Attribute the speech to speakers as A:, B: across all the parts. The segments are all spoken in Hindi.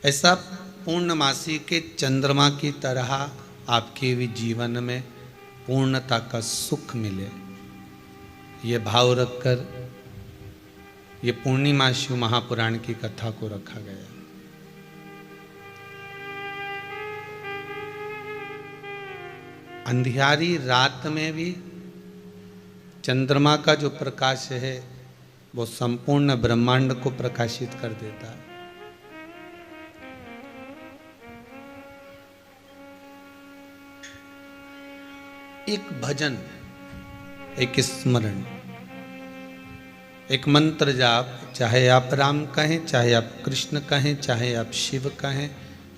A: ऐसा पूर्णमासी के चंद्रमा की तरह आपके भी जीवन में पूर्णता का सुख मिले, ये भाव रखकर ये पूर्णिमासी महापुराण की कथा को रखा गया। अंधियारी रात में भी चंद्रमा का जो प्रकाश है वो संपूर्ण ब्रह्मांड को प्रकाशित कर देता है। एक भजन, एक स्मरण, एक मंत्र जाप, चाहे आप राम कहें, चाहे आप कृष्ण कहें, चाहे आप शिव कहें,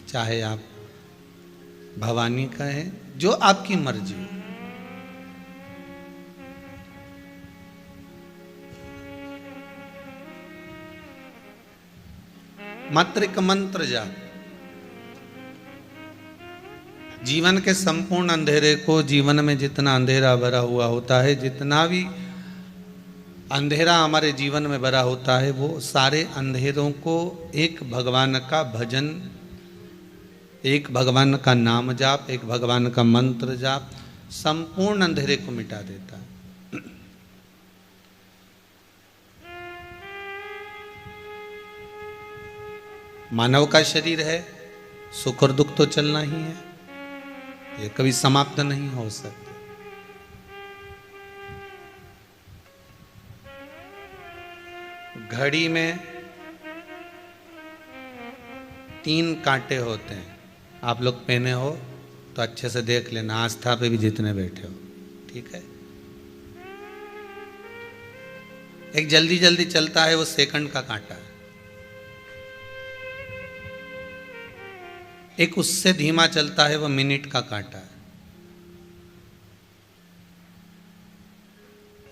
A: चाहे आप भवानी कहें, जो आपकी मर्जी हो, मात्र एक मंत्र जाप जीवन के संपूर्ण अंधेरे को, जीवन में जितना अंधेरा भरा हुआ होता है, जितना भी अंधेरा हमारे जीवन में भरा होता है, वो सारे अंधेरों को एक भगवान का भजन, एक भगवान का नाम जाप, एक भगवान का मंत्र जाप संपूर्ण अंधेरे को मिटा देता है। मानव का शरीर है, सुख और दुख तो चलना ही है, ये कभी समाप्त नहीं हो सकते। घड़ी में 3 कांटे होते हैं, आप लोग पहने हो तो अच्छे से देख लेना, आस्था पे भी जितने बैठे हो, ठीक है। एक जल्दी जल्दी चलता है, वो सेकंड का कांटा है। एक उससे धीमा चलता है, वो मिनट का कांटा है।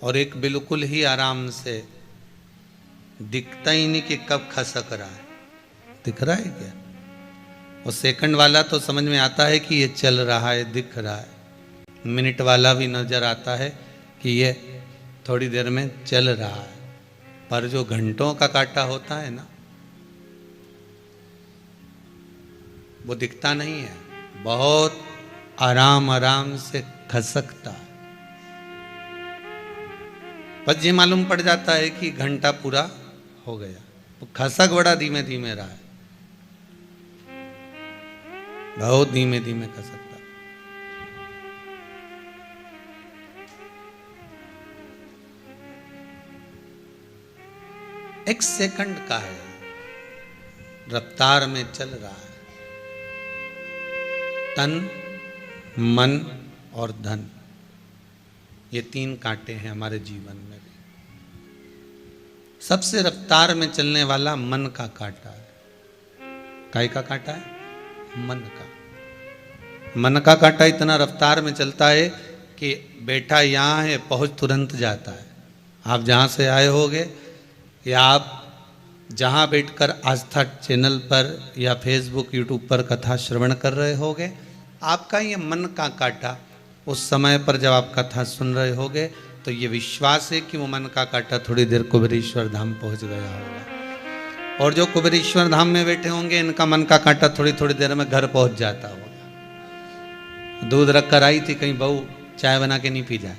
A: और एक बिल्कुल ही आराम से दिखता ही नहीं कि कब खसक रहा है। दिख रहा है क्या? वो सेकंड वाला तो समझ में आता है कि ये चल रहा है, दिख रहा है। मिनट वाला भी नजर आता है कि ये थोड़ी देर में चल रहा है। पर जो घंटों का कांटा होता है ना, वो दिखता नहीं है, बहुत आराम आराम से खसकता है। बस ये मालूम पड़ जाता है कि घंटा पूरा हो गया। वो खसक बड़ा धीमे धीमे रहा है, बहुत धीमे धीमे खसकता। एक सेकंड का है, रफ्तार में चल रहा है। तन, मन और धन, ये 3 कांटे हैं हमारे जीवन में भी। सबसे रफ्तार में चलने वाला मन का कांटा है। काय का कांटा है? मन का। मन का कांटा इतना रफ्तार में चलता है कि बैठा यहाँ है, पहुंच तुरंत जाता है। आप जहाँ से आए होगे या आप जहाँ बैठकर आस्था चैनल पर या फेसबुक यूट्यूब पर कथा श्रवण कर रहे होगे, आपका ये मन का कांटा उस समय पर जब आप कथा सुन रहे होगे तो ये विश्वास है कि वो मन का कांटा थोड़ी देर कुबेरेश्वर धाम पहुंच गया होगा। और जो कुबेरेश्वर धाम में बैठे होंगे, इनका मन का कांटा थोड़ी थोड़ी देर में घर पहुंच जाता होगा। दूध रख कर आई थी, कहीं बहू चाय बना के नहीं पी जाए,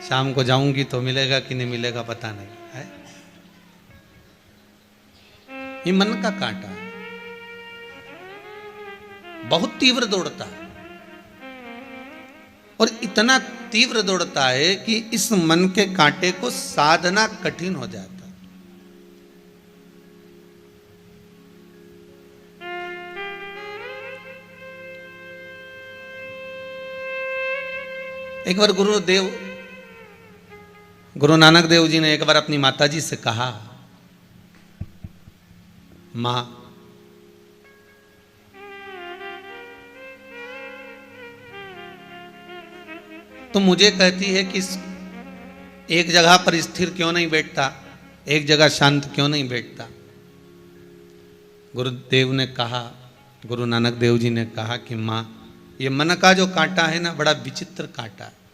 A: शाम को जाऊंगी तो मिलेगा कि नहीं मिलेगा पता नहीं है। ये मन का कांटा है, बहुत तीव्र दौड़ता है। और इतना तीव्र दौड़ता है कि इस मन के कांटे को साधना कठिन हो जाता है। एक बार गुरु नानक देव जी ने एक बार अपनी माता जी से कहा, मां, तो मुझे कहती है कि एक जगह पर स्थिर क्यों नहीं बैठता, एक जगह शांत क्यों नहीं बैठता। गुरुदेव ने कहा, गुरु नानक देव जी ने कहा कि माँ, ये मन का जो कांटा है ना, बड़ा विचित्र कांटा है।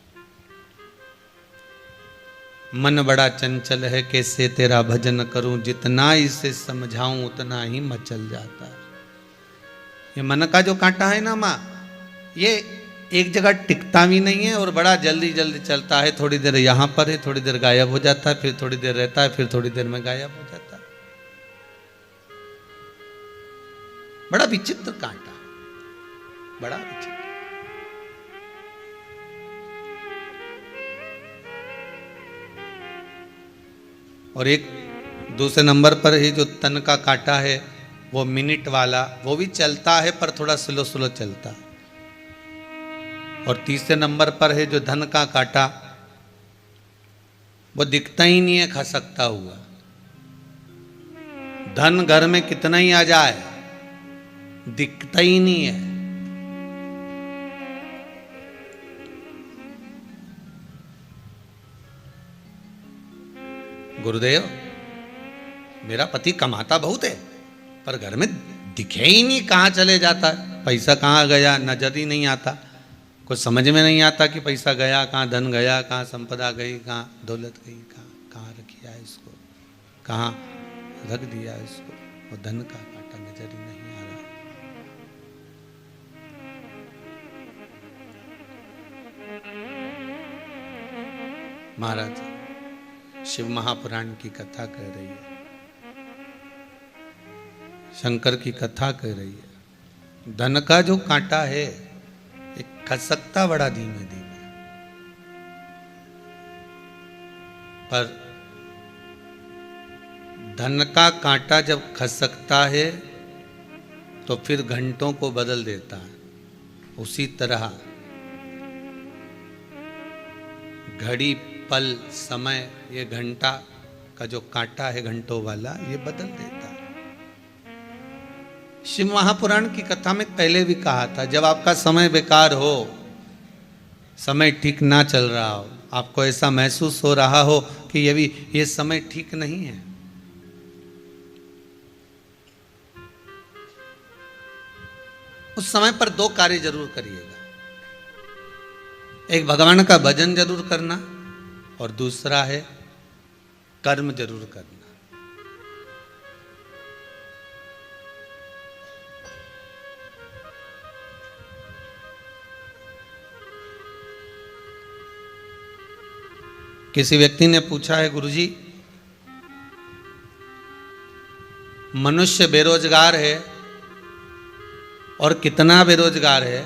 A: मन बड़ा चंचल है, कैसे तेरा भजन करूं, जितना इसे समझाऊं उतना ही मचल जाता है। ये मन का जो कांटा है ना माँ, ये एक जगह टिकता भी नहीं है और बड़ा जल्दी जल्दी चलता है। थोड़ी देर यहाँ पर है, थोड़ी देर गायब हो जाता है, फिर थोड़ी देर रहता है, फिर थोड़ी देर में गायब हो जाता है। बड़ा विचित्र कांटा, बड़ा विचित्र। और एक दूसरे नंबर पर ही जो तन का कांटा है, वो मिनट वाला, वो भी चलता है पर थोड़ा स्लो स्लो चलता है। और तीसरे नंबर पर है जो धन का कांटा, वो दिखता ही नहीं है खसकता हुआ। धन घर में कितना ही आ जाए, दिखता ही नहीं है। गुरुदेव, मेरा पति कमाता बहुत है पर घर में दिखे ही नहीं, कहाँ चले जाता है, पैसा कहाँ गया नजर ही नहीं आता। कुछ समझ में नहीं आता कि पैसा गया कहाँ, धन गया कहाँ, संपदा गई कहाँ, दौलत गई कहाँ, कहाँ रखिया है इसको, कहाँ रख दिया इसको। वो धन का कांटा नजर ही नहीं आ रहा। महाराज शिव महापुराण की कथा कह रही है, शंकर की कथा कह रही है। धन का जो कांटा है एक खसकता बड़ा धीमे धीमे, पर धन का कांटा जब खसकता है तो फिर घंटों को बदल देता है। उसी तरह घड़ी पल समय, ये घंटा का जो कांटा है घंटों वाला, ये बदल देता है। शिव महापुराण की कथा में पहले भी कहा था, जब आपका समय बेकार हो, समय ठीक ना चल रहा हो, आपको ऐसा महसूस हो रहा हो कि ये समय ठीक नहीं है, उस समय पर दो कार्य जरूर करिएगा। एक भगवान का भजन जरूर करना और दूसरा है कर्म जरूर करना। किसी व्यक्ति ने पूछा है, गुरुजी मनुष्य बेरोजगार है और कितना बेरोजगार है,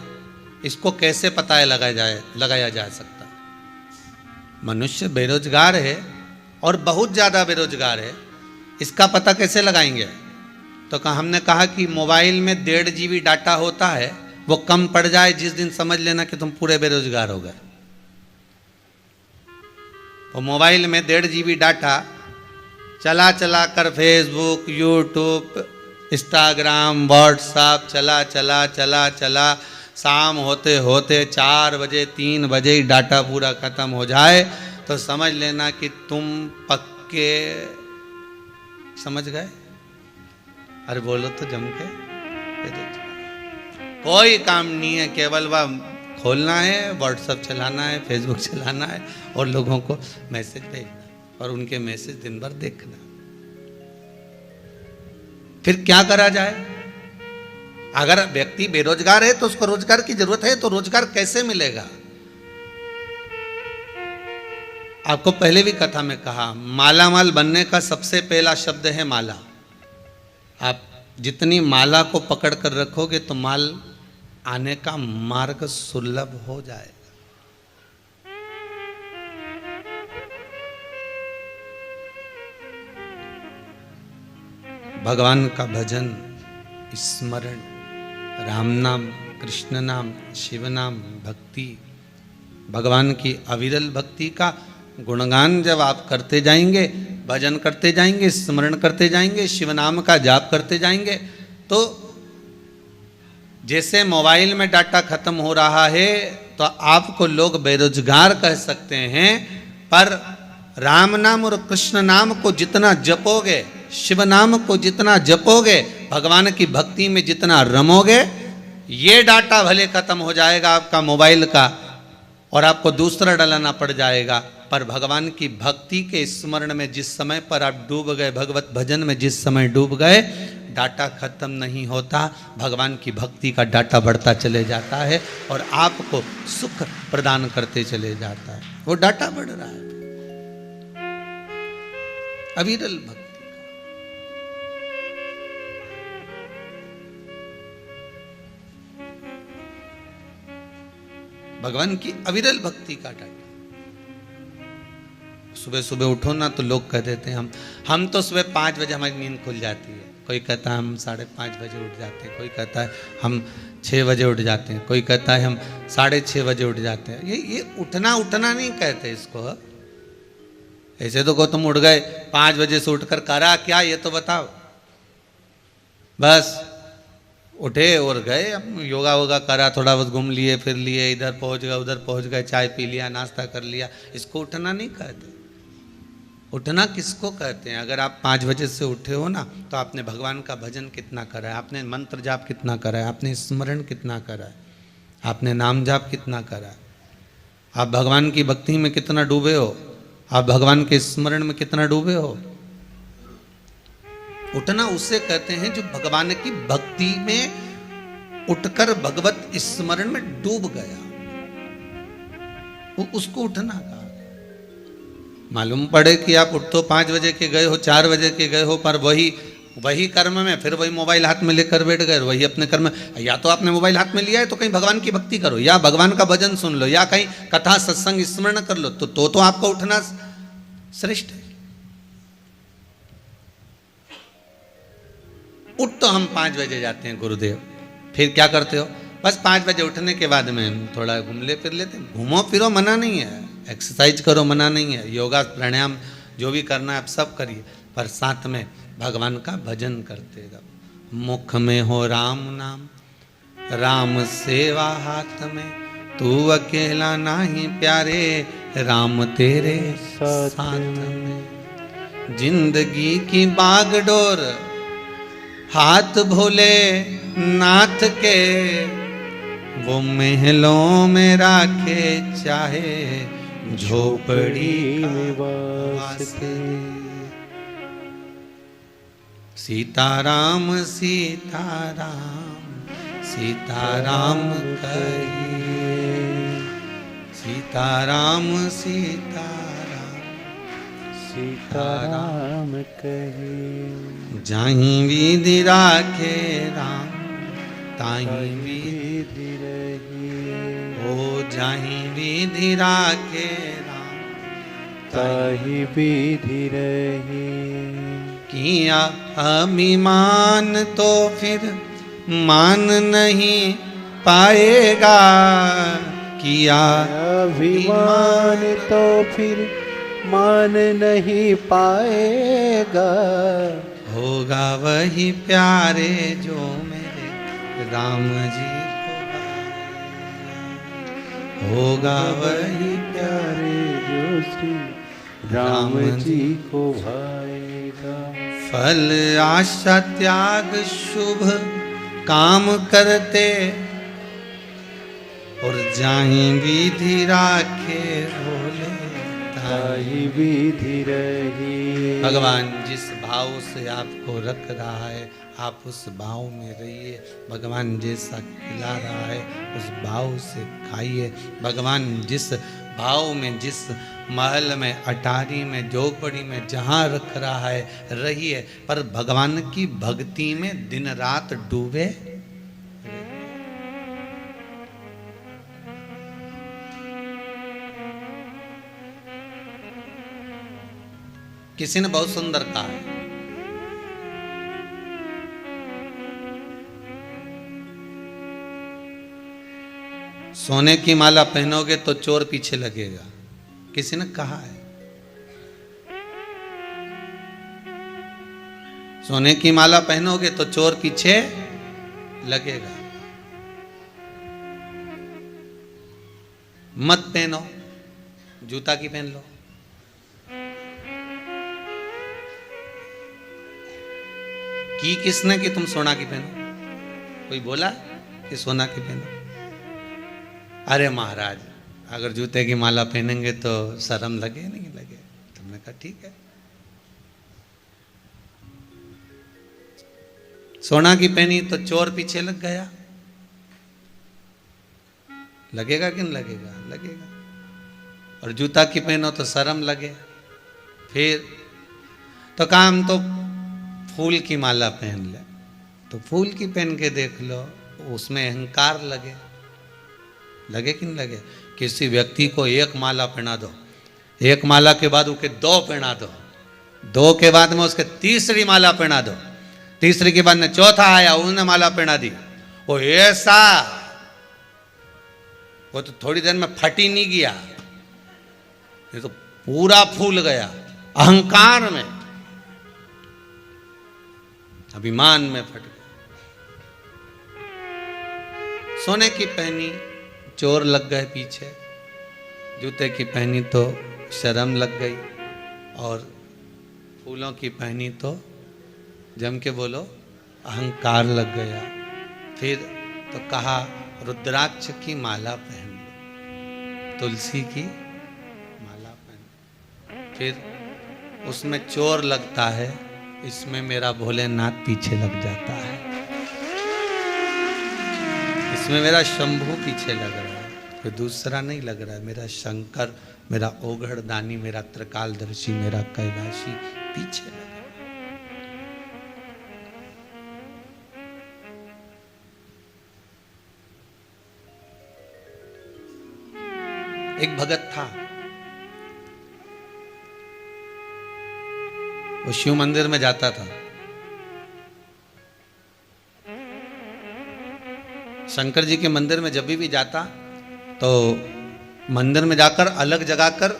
A: इसको कैसे पता लगाया जा सकता है? मनुष्य बेरोजगार है और बहुत ज़्यादा बेरोजगार है, इसका पता कैसे लगाएंगे? तो हमने कहा कि मोबाइल में 1.5 GB डाटा होता है, वो कम पड़ जाए जिस दिन समझ लेना कि तुम पूरे बेरोजगार हो गए। तो मोबाइल में 1.5 GB डाटा चला चला कर फेसबुक, यूट्यूब, इंस्टाग्राम, व्हाट्सएप चला शाम होते होते 4 बजे 3 बजे ही डाटा पूरा ख़त्म हो जाए तो समझ लेना कि तुम पक्के समझ गए। अरे बोलो तो जम के, कोई काम नहीं है, केवल वह खोलना है, व्हाट्सएप चलाना है, फेसबुक चलाना है और लोगों को मैसेज भेजना और उनके मैसेज दिन भर देखना। फिर क्या करा जाए? अगर व्यक्ति बेरोजगार है तो उसको रोजगार की जरूरत है, तो रोजगार कैसे मिलेगा? आपको पहले भी कथा में कहा, माला माल बनने का सबसे पहला शब्द है माला। आप जितनी माला को पकड़ कर रखोगे तो माल आने का मार्ग सुलभ हो जाएगा। भगवान का भजन, स्मरण, राम नाम, कृष्ण नाम, शिव नाम, भक्ति, भगवान की अविरल भक्ति का गुणगान जब आप करते जाएंगे, भजन करते जाएंगे, स्मरण करते जाएंगे, शिव नाम का जाप करते जाएंगे, तो जैसे मोबाइल में डाटा खत्म हो रहा है तो आपको लोग बेरोजगार कह सकते हैं, पर राम नाम और कृष्ण नाम को जितना जपोगे, शिव नाम को जितना जपोगे, भगवान की भक्ति में जितना रमोगे, ये डाटा भले खत्म हो जाएगा आपका मोबाइल का और आपको दूसरा डलाना पड़ जाएगा, पर भगवान की भक्ति के स्मरण में जिस समय पर आप डूब गए, भगवत भजन में जिस समय डूब गए, डाटा खत्म नहीं होता, भगवान की भक्ति का डाटा बढ़ता चले जाता है और आपको सुख प्रदान करते चले जाता है। वो डाटा बढ़ रहा है अविरल भक्ति। भगवान की अविरल भक्ति का डाटा। सुबह सुबह उठो ना तो लोग कह देते हैं हम तो सुबह 5 बजे हमारी नींद खुल जाती है। कोई कहता है हम 5:30 बजे उठ जाते हैं, कोई कहता है हम 6 बजे उठ जाते हैं, कोई कहता है हम 6:30 बजे उठ जाते हैं। ये उठना नहीं कहते इसको। ऐसे तो को तुम उठ गए 5 बजे से उठकर करा क्या ये तो बताओ। बस उठे और गए, हम योगा वोगा करा, थोड़ा बहुत घूम लिए फिर लिए, इधर पहुंच गए उधर पहुंच गए, चाय पी लिया नाश्ता कर लिया। इसको उठना नहीं कहते। उठना किसको कहते हैं? अगर आप 5 बजे से उठे हो ना तो आपने भगवान का भजन कितना करा है, आपने मंत्र जाप कितना करा है, आपने स्मरण कितना करा है, आपने नाम जाप कितना करा है, आप भगवान की भक्ति में कितना डूबे हो, आप भगवान के स्मरण में कितना डूबे हो। उठना उसे कहते हैं जो भगवान की भक्ति में उठकर भगवत स्मरण में डूब गया, वो उसको उठना कहा। मालूम पड़े कि आप उठ तो 5 बजे के गए हो, 4 बजे के गए हो, पर वही कर्म में फिर वही मोबाइल हाथ में लेकर बैठ गए, वही अपने कर्म। या तो आपने मोबाइल हाथ में लिया है तो कहीं भगवान की भक्ति करो, या भगवान का भजन सुन लो, या कहीं कथा सत्संग स्मरण कर लो, तो आपका उठना श्रेष्ठ है। उठ तो हम 5 बजे जाते हैं गुरुदेव, फिर क्या करते हो? बस 5 बजे उठने के बाद में थोड़ा घूम ले फिर लेते। घूमो फिरो मना नहीं है, एक्सरसाइज करो मना नहीं है, योगा प्राणायाम जो भी करना है आप सब करिए, पर साथ में भगवान का भजन करते रहो। मुख में हो राम नाम, राम सेवा हाथ में, तू अकेला नाही प्यारे, राम तेरे साथ में। जिंदगी की बागडोर हाथ भोले नाथ के, वो महलों में राखे चाहे झोपड़ी में वास के। सीताराम सीताराम सीताराम कहिए, सीताराम सीताराम सीताराम कहिए। जाहीं विधि राखे राम ताहीं विधि रहिए, ओ जाहीं विधि राखे राम ताहीं विधि रहिए। किया अभिमान तो फिर मान नहीं पाएगा, किया
B: अभिमान तो फिर मान नहीं पाएगा।
A: होगा वही प्यारे जो मेरे राम जी को भाए, होगा वही
B: प्यारे जो श्री राम जी को भाएगा।
A: फल आशा त्याग शुभ काम करते, और जाहीं विधि राखे भोले ताहीं
B: विधि रही।
A: भगवान जिस भाव से आपको रख रहा है आप उस भाव में रहिए। भगवान जैसा खिला रहा है उस भाव से खाइए। भगवान जिस भाव में, जिस महल में, अटारी में, झोपड़ी में, जहाँ रख रहा है रहिए, पर भगवान की भक्ति में दिन रात डूबे। किसी ने बहुत सुंदर कहा है, सोने की माला पहनोगे तो चोर पीछे लगेगा। किसी ने कहा है सोने की माला पहनोगे तो चोर पीछे लगेगा। मत पहनो, जूता की पहन लो। की किसने कि तुम सोना की पहनो? कोई बोला कि सोना की पहनो? अरे महाराज, अगर जूते की माला पहनेंगे तो शर्म लगे नहीं लगे? तुमने कहा ठीक है। सोना की पहनी तो चोर पीछे लग गया, लगेगा कि नहीं लगेगा? लगेगा। और जूता की पहनो तो शर्म लगे। फिर तो काम तो फूल की माला पहन ले, तो फूल की पहन के देख लो, उसमें अहंकार लगे, लगे कि नहीं लगे? किसी व्यक्ति को एक माला पहना दो, एक माला के बाद उसके दो पहना दो, दो के बाद में उसके तीसरी माला पहना दो, तीसरी के बाद में चौथा आया, उसने माला पहना दी, वो ऐसा, वो तो थोड़ी देर में फट ही नहीं गया, ये तो पूरा फूल गया अहंकार में, अभिमान में फट गया। सोने की पहनी चोर लग गए पीछे, जूते की पहनी तो शर्म लग गई, और फूलों की पहनी तो जम के बोलो अहंकार लग गया। फिर तो कहा रुद्राक्ष की माला पहन लो, तुलसी की माला पहन लो। फिर उसमें चोर लगता है, इसमें मेरा भोलेनाथ पीछे लग जाता है, इसमें मेरा शंभू पीछे लग रहा है, कोई दूसरा नहीं लग रहा है, मेरा शंकर, मेरा ओघड़ दानी, मेरा त्रिकालदर्शी, मेरा कैलाशी पीछे लग रहा है। एक भगत था, वो शिव मंदिर में जाता था, शंकर जी के मंदिर में जब भी जाता तो मंदिर में जाकर अलग जगा कर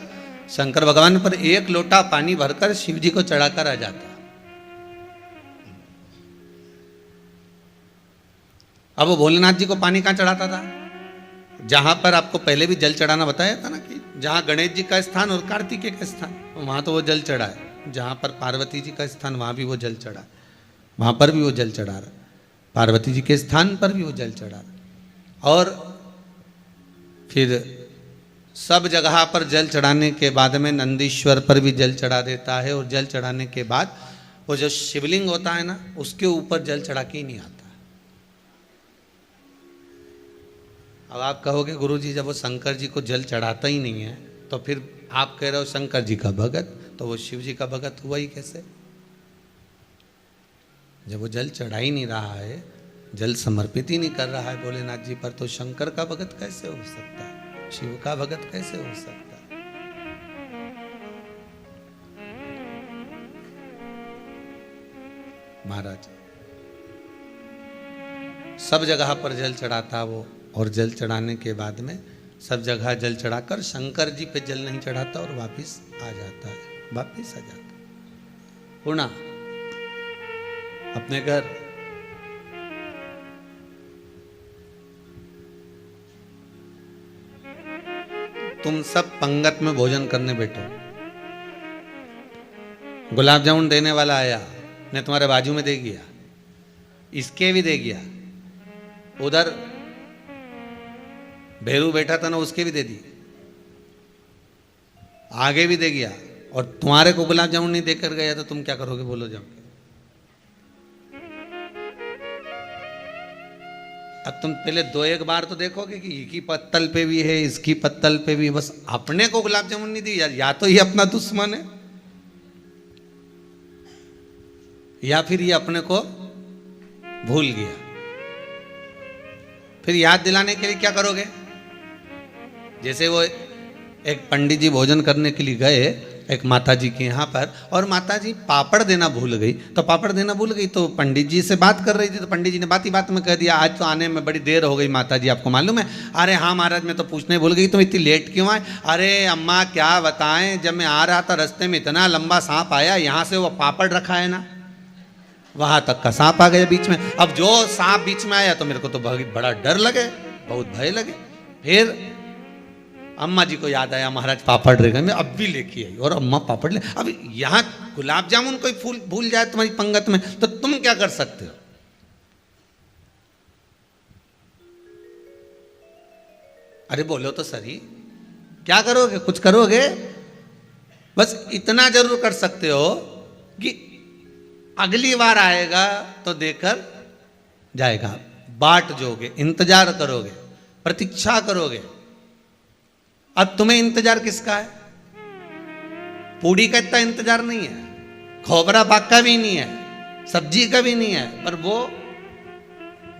A: शंकर भगवान पर एक लोटा पानी भरकर शिव जी को चढ़ाकर आ जाता। अब वो भोलेनाथ जी को पानी कहाँ चढ़ाता था? जहां पर आपको पहले भी जल चढ़ाना बताया था ना, कि जहां गणेश जी का स्थान और कार्तिकेय का स्थान, वहां तो वो जल चढ़ा है, जहां पर पार्वती जी का स्थान वहां भी वो जल चढ़ा, वहां पर भी वो जल चढ़ा रहा, पार्वती जी के स्थान पर भी वो जल चढ़ा रहा। और फिर सब जगह पर जल चढ़ाने के बाद में नंदीश्वर पर भी जल चढ़ा देता है, और जल चढ़ाने के बाद वो जो शिवलिंग होता है ना, उसके ऊपर जल चढ़ा के ही नहीं आता। अब आप कहोगे गुरुजी जब वो शंकर जी को जल चढ़ाता ही नहीं है, तो फिर आप कह रहे हो शंकर जी का भगत, तो वो शिव जी का भगत हुआ ही कैसे? जब वो जल चढ़ा ही नहीं रहा है, जल समर्पित ही नहीं कर रहा है भोलेनाथ जी पर, तो शंकर का भगत कैसे हो सकता है? शिव का भगत कैसे हो सकता है? महाराज सब जगह पर जल चढ़ाता वो, और जल चढ़ाने के बाद में सब जगह जल चढ़ाकर शंकर जी पे जल नहीं चढ़ाता और वापिस आ जाता है, वापिस आ जाता है पुनः अपने घर। तुम सब पंगत में भोजन करने बैठो, गुलाब जामुन देने वाला आया, ने तुम्हारे बाजू में दे गया, इसके भी दे गया, उधर भैरू बैठा था ना, उसके भी दे दी, आगे भी दे गया, और तुम्हारे को गुलाब जामुन नहीं देकर गया, तो तुम क्या करोगे? बोलो जाओ। अब तुम पहले दो एक बार तो देखोगे कि इसकी पत्तल पे भी है, इसकी पत्तल पे भी, बस अपने को गुलाब जामुन नहीं दी, या तो ये अपना दुश्मन है, या फिर ये अपने को भूल गया। फिर याद दिलाने के लिए क्या करोगे? जैसे वो एक पंडित जी भोजन करने के लिए गए एक माता जी के यहाँ पर, और माता जी पापड़ देना भूल गई, तो पापड़ देना भूल गई, तो पंडित जी से बात कर रही थी, तो पंडित जी ने बात ही बात में कह दिया, आज तो आने में बड़ी देर हो गई माता जी, आपको मालूम है? अरे हाँ महाराज, मैं तो पूछने भूल गई, तुम इतनी लेट क्यों आए? अरे अम्मा क्या बताएं, जब मैं आ रहा था रास्ते में इतना लंबा सांप आया, यहाँ से वो पापड़ रखा है ना, वहां तक का सांप आ गया बीच में। अब जो सांप बीच में आया तो मेरे को तो बहुत बड़ा डर लगे, बहुत भय लगे। फिर अम्मा जी को याद आया, महाराज पापड़ रह गए, मैं अब भी लेके आई, और अम्मा पापड़ ले। अब यहाँ गुलाब जामुन कोई फूल भूल जाए तुम्हारी पंगत में, तो तुम क्या कर सकते हो? अरे बोलो तो सही, क्या करोगे? कुछ करोगे? बस इतना जरूर कर सकते हो कि अगली बार आएगा तो देकर जाएगा। बाट जोगे, इंतजार करोगे, प्रतीक्षा करोगे। अब तुम्हें इंतजार किसका है? पूड़ी का इतना इंतजार नहीं है, खोबरा पाक का भी नहीं है, सब्जी का भी नहीं है, पर वो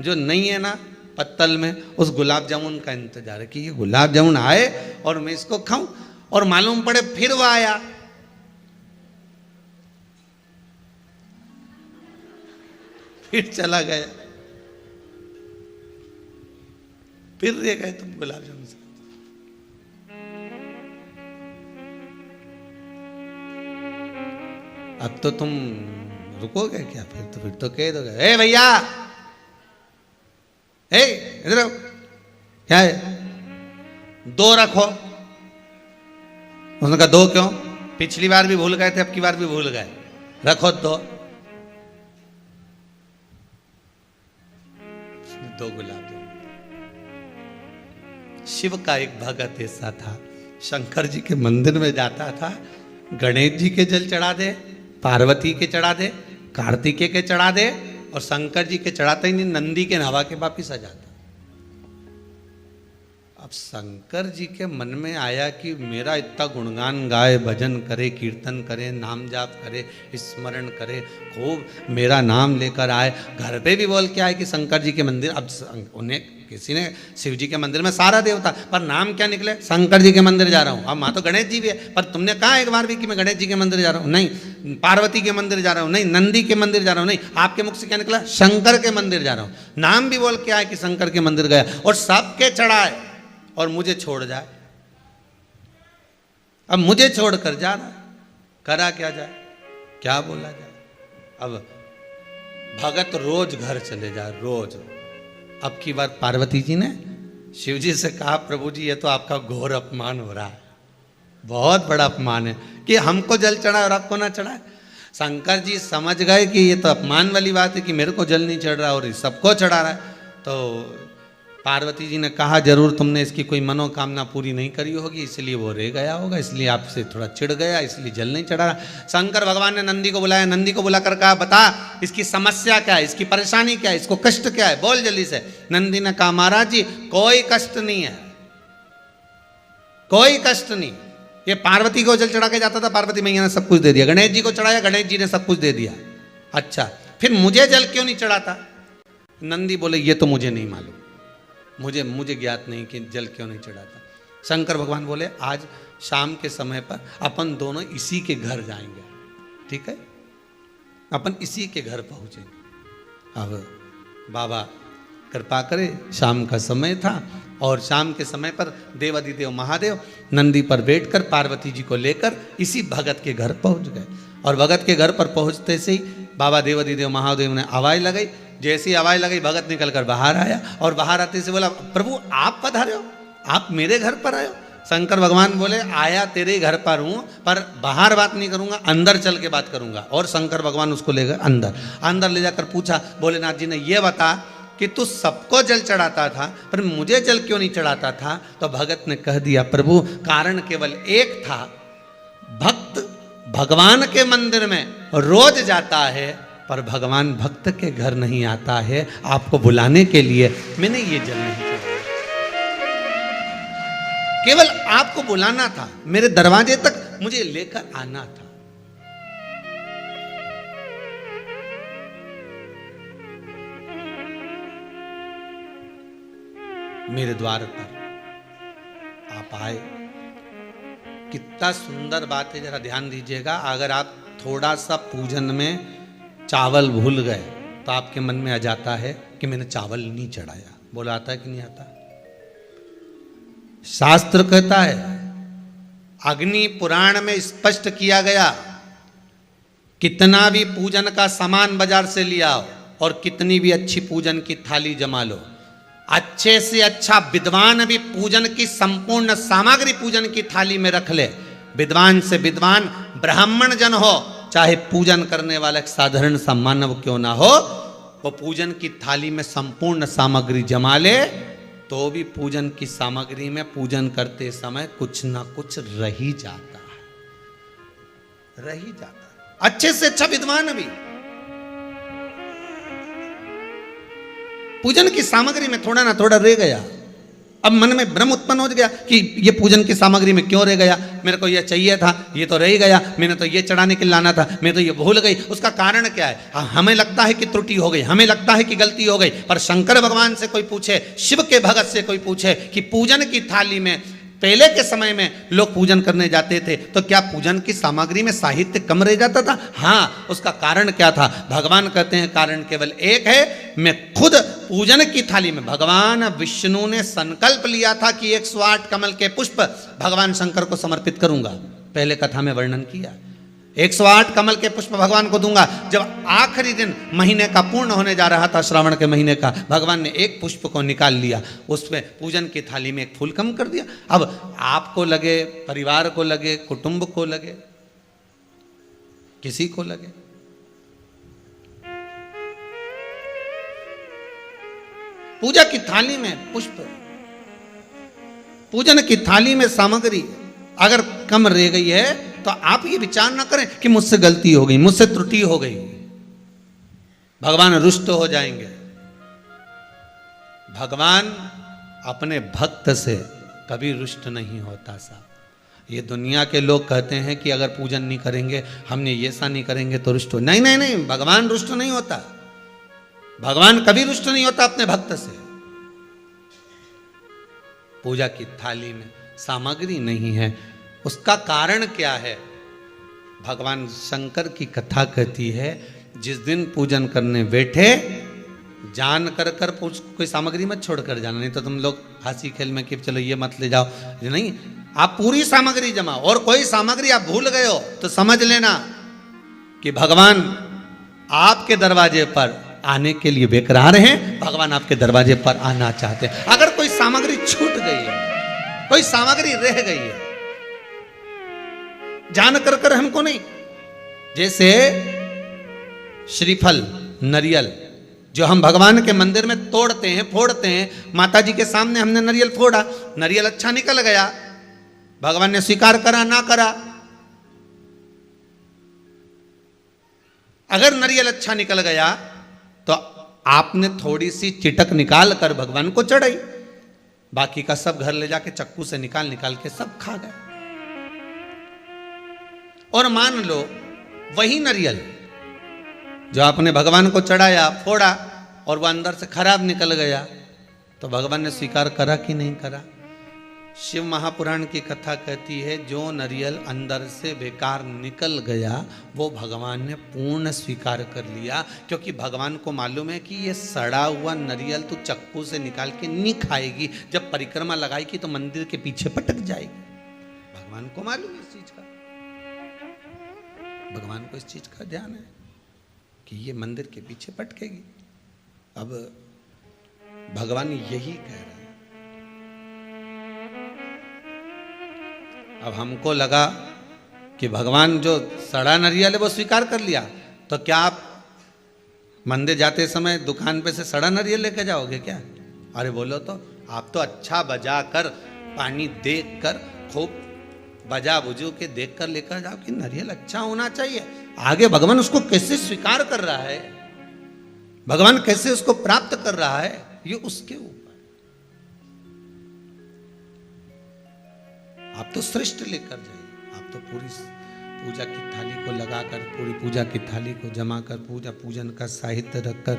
A: जो नहीं है ना पत्तल में, उस गुलाब जामुन का इंतजार है कि ये गुलाब जामुन आए और मैं इसको खाऊं। और मालूम पड़े फिर वो आया, फिर चला गया, फिर रह गए तुम गुलाब जामुन से। अब तो तुम रुकोगे क्या? फिर तो कह दोगे, ए भैया, ए इधर आओ, क्या है? 2 रखो। उसने कहा 2 क्यों? पिछली बार भी भूल गए थे, अब की बार भी भूल गए, रखो 2। 2 गुलाब जामुन। शिव का एक भगत ऐसा था, शंकर जी के मंदिर में जाता था, गणेश जी के जल चढ़ा दे, पार्वती के चढ़ा दे, कार्तिकेय के चढ़ा दे, और शंकर जी के चढ़ाता ही नहीं, नंदी के नवा के वापिस आ जाता। अब शंकर जी के मन में आया कि मेरा इतना गुणगान गाए, भजन करे, कीर्तन करे, नाम जाप करे, स्मरण करे, खूब मेरा नाम लेकर आए, घर पे भी बोल के आए कि शंकर जी के मंदिर। अब उन्हें किसी ने शिव जी के मंदिर में सारा देवता, पर नाम क्या निकले? शंकर जी के मंदिर जा रहा हूँ। अब वहाँ तो गणेश जी भी है, पर तुमने कहा एक बार भी कि मैं गणेश जी के मंदिर जा रहा हूँ? नहीं। पार्वती के मंदिर जा रहा हूँ? नहीं। नंदी के मंदिर जा रहा हूँ? नहीं। आपके मुख से क्या निकला? शंकर के मंदिर जा रहा हूँ। नाम भी बोल के आए कि शंकर के मंदिर गया, और सबके चढ़ाए, और मुझे छोड़ जाए। अब मुझे छोड़कर जा रहा, करा क्या जाए, क्या बोला जाए? अब भगत रोज घर चले जाए, रोज। अब की बार पार्वती जी ने शिव जी से कहा, प्रभु जी ये तो आपका घोर अपमान हो रहा है, बहुत बड़ा अपमान है कि हमको जल चढ़ाए और आपको ना चढ़ाए। शंकर जी समझ गए कि ये तो अपमान वाली बात है कि मेरे को जल नहीं चढ़ रहा और सबको चढ़ा रहा है। तो पार्वती जी ने कहा, जरूर तुमने इसकी कोई मनोकामना पूरी नहीं करी होगी, इसलिए वो रह गया होगा, इसलिए आपसे थोड़ा चिढ़ गया, इसलिए जल नहीं चढ़ा रहा। शंकर भगवान ने नंदी को बुलाया, नंदी को बुलाकर कहा, बता इसकी समस्या क्या है, इसकी परेशानी क्या है, इसको कष्ट क्या है, बोल जल्दी से। नंदी ने कहा, महाराज जी कोई कष्ट नहीं है, कोई कष्ट नहीं। ये पार्वती को जल चढ़ा के जाता था, पार्वती मैया ने सब कुछ दे दिया। गणेश जी को चढ़ाया, गणेश जी ने सब कुछ दे दिया। अच्छा, फिर मुझे जल क्यों नहीं चढ़ाता? नंदी बोले, ये तो मुझे नहीं मालूम, मुझे ज्ञात नहीं कि जल क्यों नहीं चढ़ाता। शंकर भगवान बोले, आज शाम के समय पर अपन दोनों इसी के घर जाएंगे, ठीक है? अपन इसी के घर पहुंचेंगे। अब बाबा कृपा करे, शाम का समय था, और शाम के समय पर देवाधिदेव महादेव नंदी पर बैठकर पार्वती जी को लेकर इसी भगत के घर पहुंच गए। और भगत के घर पर पहुंचते से ही बाबा देवाधिदेव महादेव ने आवाज़ लगाई। जैसी आवाज़ लगी, भगत निकल कर बाहर आया, और बाहर आते से बोला, प्रभु आप पधारे हो, आप मेरे घर पर आए हो? शंकर भगवान बोले, आया तेरे घर पर हूँ, पर बाहर बात नहीं करूंगा, अंदर चल के बात करूंगा। और शंकर भगवान उसको ले गए अंदर ले जाकर पूछा, भोलेनाथ जी ने, ये बता कि तू सबको जल चढ़ाता था, पर मुझे जल क्यों नहीं चढ़ाता था? तो भगत ने कह दिया, प्रभु कारण केवल एक था, भक्त भगवान के मंदिर में रोज जाता है, पर भगवान भक्त के घर नहीं आता है। आपको बुलाने के लिए मैंने ये जल नहीं चढ़ाया, केवल आपको बुलाना था, मेरे दरवाजे तक मुझे लेकर आना था। मेरे द्वार पर आप आए, कितना सुंदर बात है, जरा ध्यान दीजिएगा। अगर आप थोड़ा सा पूजन में चावल भूल गए तो आपके मन में आ जाता है कि मैंने चावल नहीं चढ़ाया। बोला आता है कि नहीं आता? शास्त्र कहता है, अग्नि पुराण में स्पष्ट किया गया, कितना भी पूजन का सामान बाजार से लिया और कितनी भी अच्छी पूजन की थाली जमा लो, अच्छे से अच्छा विद्वान भी पूजन की संपूर्ण सामग्री पूजन की थाली में रख ले, विद्वान से विद्वान ब्राह्मण जन हो, चाहे पूजन करने वाला एक साधारण सा मानव क्यों ना हो, वो पूजन की थाली में संपूर्ण सामग्री जमा ले, तो भी पूजन की सामग्री में पूजन करते समय कुछ ना कुछ रह ही जाता है, रह ही जाता है। अच्छे से अच्छा विद्वान भी पूजन की सामग्री में थोड़ा ना थोड़ा रह गया। अब मन में भ्रम उत्पन्न हो गया कि ये पूजन की सामग्री में क्यों रह गया, मेरे को ये चाहिए था, ये तो रह गया, मैंने तो ये चढ़ाने के लिए लाना था, मैं तो ये भूल गई। उसका कारण क्या है? हमें लगता है कि त्रुटि हो गई, हमें लगता है कि गलती हो गई, पर शंकर भगवान से कोई पूछे, शिव के भगत से कोई पूछे कि पूजन की थाली में पहले के समय में लोग पूजन करने जाते थे तो क्या पूजन की सामग्री में साहित्य कम रह जाता था? हाँ, उसका कारण क्या था? भगवान कहते हैं कारण केवल एक है। मैं खुद पूजन की थाली में, भगवान विष्णु ने संकल्प लिया था कि 108 कमल के पुष्प भगवान शंकर को समर्पित करूंगा। पहले कथा में वर्णन किया, 108 कमल के पुष्प भगवान को दूंगा। जब आखिरी दिन महीने का पूर्ण होने जा रहा था, श्रावण के महीने का, भगवान ने एक पुष्प को निकाल लिया, उसमें पूजन की थाली में एक फूल कम कर दिया। अब आपको लगे, परिवार को लगे, कुटुंब को लगे, किसी को लगे, पूजा की थाली में पुष्प, पूजन की थाली में सामग्री अगर कम रह गई है तो आप ये विचार ना करें कि मुझसे गलती हो गई, मुझसे त्रुटि हो गई, भगवान रुष्ट हो जाएंगे। भगवान अपने भक्त से कभी रुष्ट नहीं होता साहब। ये दुनिया के लोग कहते हैं कि अगर पूजन नहीं करेंगे, हमने ये ऐसा नहीं करेंगे तो रुष्ट हो। नहीं नहीं नहीं, भगवान रुष्ट नहीं होता, भगवान कभी रुष्ट नहीं होता अपने भक्त से। पूजा की थाली में सामग्री नहीं है, उसका कारण क्या है? भगवान शंकर की कथा कहती है, जिस दिन पूजन करने बैठे जान कर कोई सामग्री मत छोड़ कर जाना, नहीं तो तुम लोग हंसी खेल में कि चलो ये मत ले जाओ, नहीं, आप पूरी सामग्री जमाओ। और कोई सामग्री आप भूल गए हो तो समझ लेना कि भगवान आपके दरवाजे पर आने के लिए बेकरार हैं, भगवान आपके दरवाजे पर आना चाहते हैं। अगर कोई सामग्री छूट गई है, कोई सामग्री रह गई है, जान कर हमको नहीं, जैसे श्रीफल, नरियल जो हम भगवान के मंदिर में तोड़ते हैं, फोड़ते हैं, माता जी के सामने हमने नरियल फोड़ा, नरियल अच्छा निकल गया, भगवान ने स्वीकार करा ना करा। अगर नरियल अच्छा निकल गया तो आपने थोड़ी सी चिटक निकाल कर भगवान को चढ़ाई, बाकी का सब घर ले जाके चक्कू से निकाल निकाल के सब खा गए। और मान लो वही नरियल जो आपने भगवान को चढ़ाया, फोड़ा, और वह अंदर से खराब निकल गया, तो भगवान ने स्वीकार करा कि नहीं करा? शिव महापुराण की कथा कहती है, जो नरियल अंदर से बेकार निकल गया वो भगवान ने पूर्ण स्वीकार कर लिया, क्योंकि भगवान को मालूम है कि ये सड़ा हुआ नरियल तो चक्कू से निकाल के नहीं खाएगी, जब परिक्रमा लगाएगी तो मंदिर के पीछे पटक जाएगी। भगवान को मालूम है इस चीज का, भगवान को इस चीज का ध्यान है कि ये मंदिर के पीछे पटकेगी। अब भगवान यही कह रहे हैं। अब हमको लगा कि भगवान जो सड़ा नरियल है वो स्वीकार कर लिया, तो क्या आप मंदिर जाते समय दुकान पे से सड़ा नरियल लेके जाओगे क्या? अरे बोलो तो, आप तो अच्छा बजा कर, पानी देख कर, खूब बजा बुजू के देख कर लेकर जाओ कि नरियल अच्छा होना चाहिए। आगे भगवान उसको कैसे स्वीकार कर रहा है, भगवान कैसे उसको प्राप्त कर रहा है, ये उसके ऊपर। आप तो श्रेष्ठ लेकर जाइए, आप तो पूरी पूजा की थाली को लगाकर, पूरी पूजा की थाली को जमा कर, पूजन का साहित्य रखकर,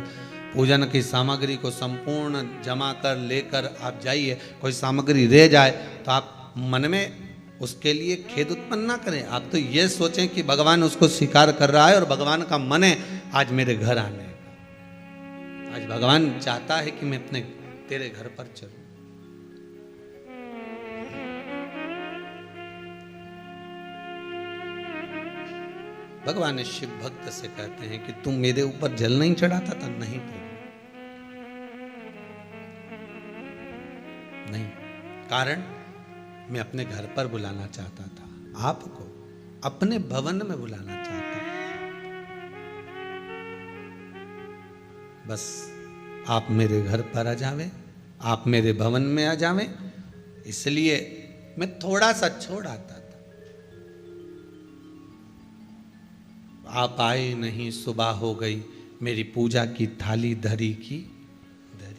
A: पूजन की सामग्री को संपूर्ण जमा कर लेकर आप जाइए। कोई सामग्री रह जाए तो आप मन में उसके लिए खेद उत्पन्न ना करें, आप तो ये सोचें कि भगवान उसको स्वीकार कर रहा है और भगवान का मन है आज मेरे घर आने का, आज भगवान चाहता है कि मैं अपने तेरे घर पर चलूं। भगवान शिव भक्त से कहते हैं कि तुम मेरे ऊपर जल नहीं चढ़ाता था? नहीं प्रभु, नहीं, कारण मैं अपने घर पर बुलाना चाहता था, आपको अपने भवन में बुलाना चाहता था। बस आप मेरे घर पर आ जावे, आप मेरे भवन में आ जावे, इसलिए मैं थोड़ा सा छोड़ आता था। आप आए नहीं, सुबह हो गई, मेरी पूजा की थाली धरी की धरी।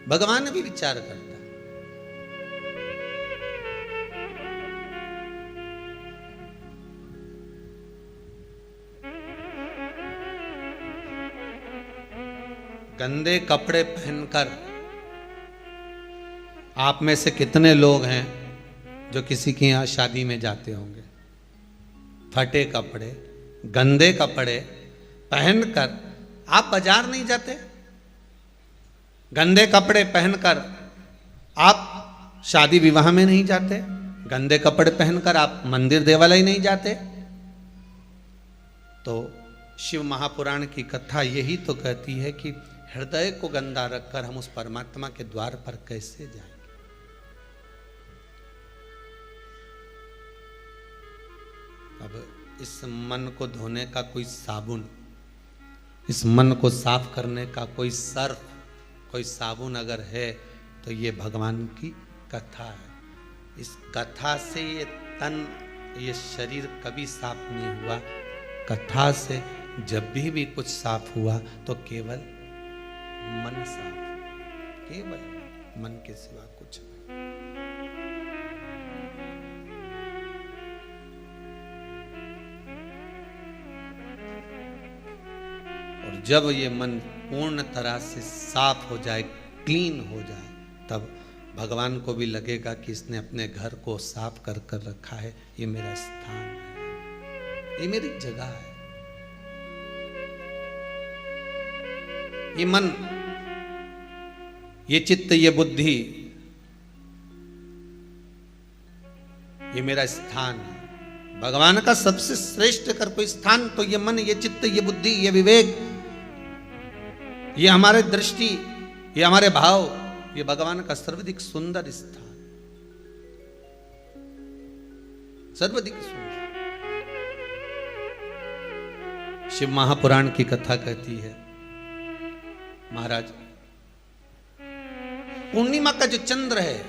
A: भगवान भी विचार करता है। गंदे कपड़े पहनकर आप में से कितने लोग हैं जो किसी के यहां शादी में जाते होंगे? फटे कपड़े, गंदे कपड़े पहनकर आप बाजार नहीं जाते? गंदे कपड़े पहनकर आप शादी विवाह में नहीं जाते? गंदे कपड़े पहनकर आप मंदिर देवालय नहीं जाते? तो शिव महापुराण की कथा यही तो कहती है कि हृदय को गंदा रखकर हम उस परमात्मा के द्वार पर कैसे जाएंगे। अब इस मन को धोने का कोई साबुन, इस मन को साफ करने का कोई सर्फ, कोई साबुन अगर है तो ये भगवान की कथा है। इस कथा से ये तन, ये शरीर कभी साफ नहीं हुआ। कथा से जब भी कुछ साफ हुआ तो केवल मन साफ, केवल मन के सिवा कुछ नहीं। और जब ये मन पूर्ण तरह से साफ हो जाए, क्लीन हो जाए, तब भगवान को भी लगेगा कि इसने अपने घर को साफ कर कर रखा है, ये मेरा स्थान है, ये मेरी जगह है। ये मन, ये चित्त, ये बुद्धि, ये मेरा स्थान है। भगवान का सबसे श्रेष्ठ कर कोई स्थान तो ये मन, ये चित्त, ये बुद्धि, ये विवेक, ये हमारे दृष्टि, ये हमारे भाव, ये भगवान का सर्वाधिक सुंदर स्थान, सर्वाधिक सुंदर। शिव महापुराण की कथा कहती है, महाराज पूर्णिमा का जो चंद्र है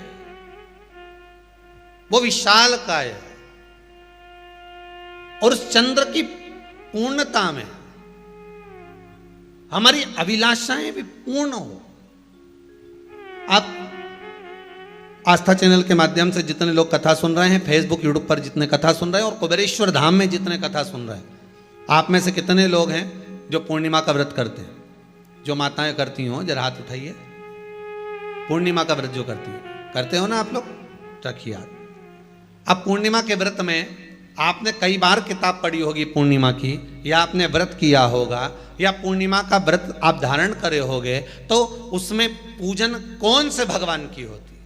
A: वो विशाल काय है, और उस चंद्र की पूर्णता में हमारी अभिलाषाएं भी पूर्ण हो। आप आस्था चैनल के माध्यम से जितने लोग कथा सुन रहे हैं, फेसबुक यूट्यूब पर जितने कथा सुन रहे हैं, और कुबेरेश्वर धाम में जितने कथा सुन रहे हैं, आप में से कितने लोग हैं जो पूर्णिमा का व्रत करते हैं? जो माताएं करती हो जरा हाथ उठाइए। पूर्णिमा का व्रत जो करती है, करते हो ना आप लोग? रखिए याद। अब पूर्णिमा के व्रत में आपने कई बार किताब पढ़ी होगी पूर्णिमा की, या आपने व्रत किया होगा, या पूर्णिमा का व्रत आप धारण करे होगे, तो उसमें पूजन कौन से भगवान की होती है?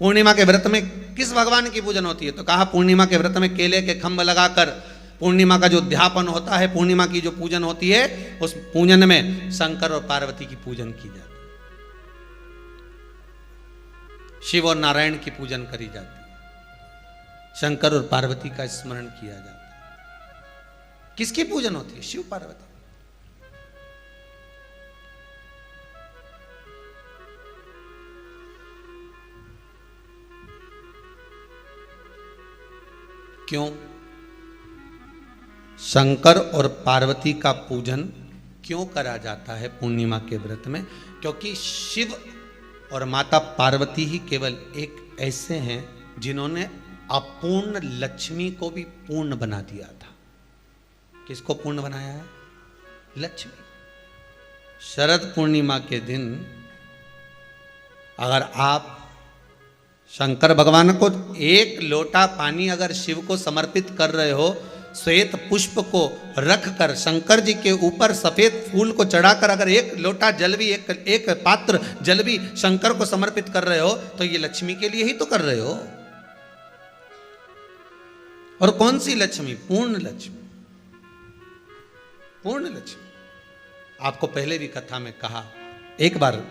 A: पूर्णिमा के व्रत में किस भगवान की पूजन होती है? तो कहा पूर्णिमा के व्रत में केले के खंभ लगाकर पूर्णिमा का जो अध्यापन होता है, पूर्णिमा की जो पूजन होती है, उस पूजन में शंकर और पार्वती की पूजन की जाती है, शिव और नारायण की पूजन करी जाती है, शंकर और पार्वती का स्मरण किया जाता है। किसकी पूजन होती है? शिव पार्वती। क्यों शंकर और पार्वती का पूजन क्यों करा जाता है पूर्णिमा के व्रत में? क्योंकि शिव और माता पार्वती ही केवल एक ऐसे हैं जिन्होंने अपूर्ण लक्ष्मी को भी पूर्ण बना दिया था। किसको पूर्ण बनाया है? लक्ष्मी। शरद पूर्णिमा के दिन अगर आप शंकर भगवान को एक लोटा पानी अगर शिव को समर्पित कर रहे हो, श्वेत पुष्प को रखकर शंकर जी के ऊपर सफेद फूल को चढ़ाकर अगर एक लोटा जल भी, एक पात्र जल भी शंकर को समर्पित कर रहे हो, तो ये लक्ष्मी के लिए ही तो कर रहे हो। और कौन सी लक्ष्मी? पूर्ण लक्ष्मी, पूर्ण लक्ष्मी। आपको पहले भी कथा में कहा, एक बार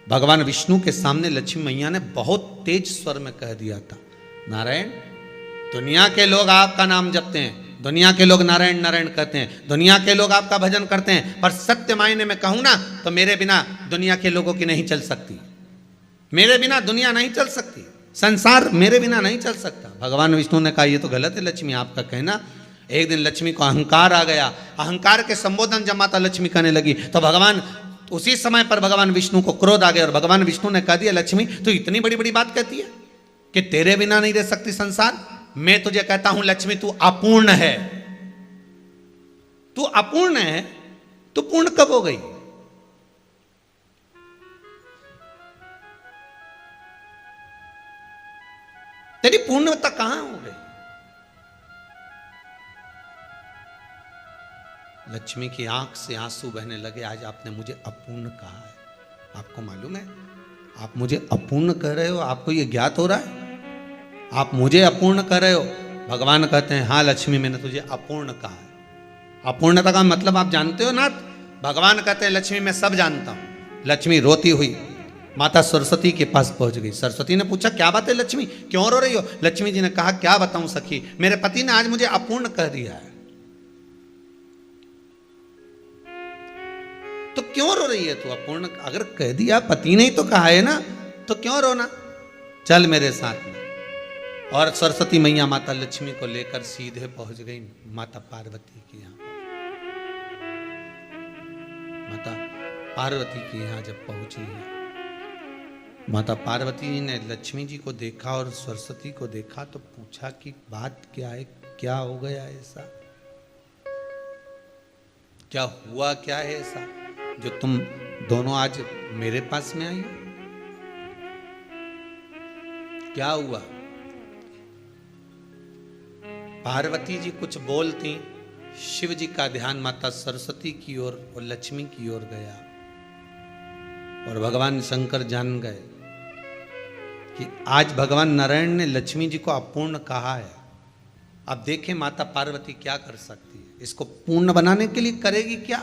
A: भगवान विष्णु के सामने लक्ष्मी मैया ने बहुत तेज स्वर में कह दिया था, नारायण, दुनिया के लोग आपका नाम जपते हैं, दुनिया के लोग नारायण नारायण कहते हैं, दुनिया के लोग आपका भजन करते हैं, पर सत्य मायने में कहूं ना तो मेरे बिना दुनिया के लोगों की नहीं चल सकती, मेरे बिना दुनिया नहीं चल सकती, संसार मेरे बिना नहीं चल सकता। भगवान विष्णु ने कहा, ये तो गलत है लक्ष्मी आपका कहना, एक दिन लक्ष्मी को अहंकार आ गया। अहंकार के संबोधन जब माता लक्ष्मी करने लगी तो भगवान, उसी समय पर भगवान विष्णु को क्रोध आ गया और भगवान विष्णु ने कह दिया, लक्ष्मी तू इतनी बड़ी बड़ी बात कहती है कि तेरे बिना नहीं रह सकती संसार। मैं तुझे कहता हूं लक्ष्मी, तू अपूर्ण है। तू अपूर्ण है, तू पूर्ण कब हो गई? तेरी पूर्णता कहां हो गई? लक्ष्मी की आंख से आंसू बहने लगे। आज आपने मुझे अपूर्ण कहा है। आपको मालूम है आप मुझे अपूर्ण कह रहे हो? आपको यह ज्ञात हो रहा है आप मुझे अपूर्ण कह रहे हो? भगवान कहते हैं हाँ लक्ष्मी, मैंने तुझे अपूर्ण कहा है। अपूर्णता का मतलब आप जानते हो ना? भगवान कहते हैं लक्ष्मी मैं सब जानता हूं। लक्ष्मी रोती हुई माता सरस्वती के पास पहुंच गई। सरस्वती ने पूछा क्या बात है लक्ष्मी, क्यों रो रही हो? लक्ष्मी जी ने कहा क्या बताऊं सखी, मेरे पति ने आज मुझे अपूर्ण कह दिया है। तो क्यों रो रही है तू? अपूर्ण अगर कह दिया, पति ने ही तो कहा है ना, तो क्यों रोना? चल मेरे साथ में। और सरस्वती मैया माता लक्ष्मी को लेकर सीधे पहुंच गई माता पार्वती के यहां। माता पार्वती के यहां जब पहुंची है, माता पार्वती जी ने लक्ष्मी जी को देखा और सरस्वती को देखा तो पूछा कि बात क्या है, क्या हो गया ऐसा, क्या हुआ, क्या है ऐसा जो तुम दोनों आज मेरे पास में आई हो? क्या हुआ? पार्वती जी कुछ बोलती, शिव जी का ध्यान माता सरस्वती की ओर और लक्ष्मी की ओर गया और भगवान शंकर जान गए कि आज भगवान नारायण ने लक्ष्मी जी को अपूर्ण कहा है। अब देखें माता पार्वती क्या कर सकती है, इसको पूर्ण बनाने के लिए करेगी क्या?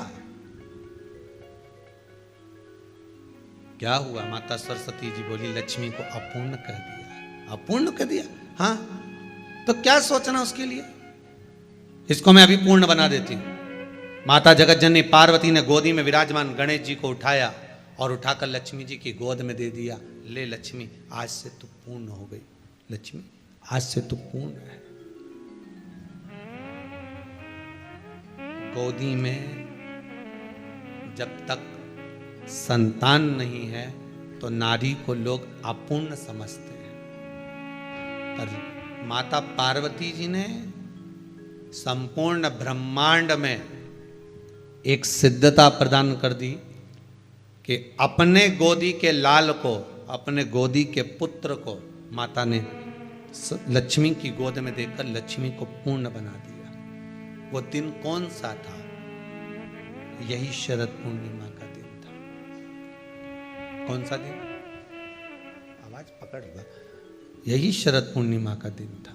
A: क्या हुआ? माता सरस्वती जी बोली लक्ष्मी को अपूर्ण कह दिया। अपूर्ण कह दिया? हाँ, तो क्या सोचना उसके लिए, इसको मैं अभी पूर्ण बना देती हूं। माता जगत जननी पार्वती ने गोदी में विराजमान गणेश जी को उठाया और उठाकर लक्ष्मी जी की गोद में दे दिया। ले लक्ष्मी, आज से तू पूर्ण हो गई। लक्ष्मी आज से तू पूर्ण है। गोदी में जब तक संतान नहीं है तो नारी को लोग अपूर्ण समझते हैं, पर माता पार्वती जी ने संपूर्ण ब्रह्मांड में एक सिद्धता प्रदान कर दी कि अपने गोदी के लाल को, अपने गोदी के पुत्र को माता ने लक्ष्मी की गोद में देकर लक्ष्मी को पूर्ण बना दिया। वो दिन कौन सा था? यही शरद पूर्णिमा का दिन था। कौन सा दिन? आवाज पकड़ लो। यही शरद पूर्णिमा का दिन था।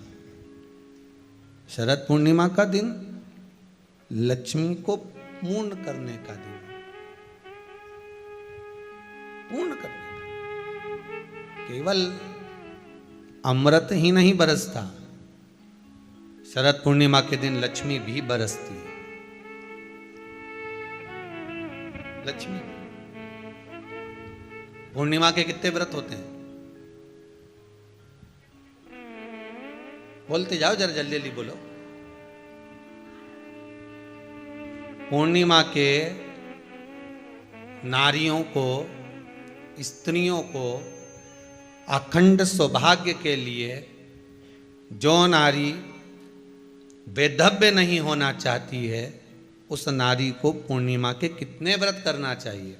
A: शरद पूर्णिमा का दिन लक्ष्मी को पूर्ण करने का दिन, पूर्ण करने का। केवल अमृत ही नहीं बरसता, शरद पूर्णिमा के दिन लक्ष्मी भी बरसती है। लक्ष्मी पूर्णिमा के कितने व्रत होते हैं? बोलते जाओ, जरा जल्दी जल्दी बोलो। पूर्णिमा के नारियों को, स्त्रियों को अखंड सौभाग्य के लिए, जो नारी वैधव्य नहीं होना चाहती है उस नारी को पूर्णिमा के कितने व्रत करना चाहिए?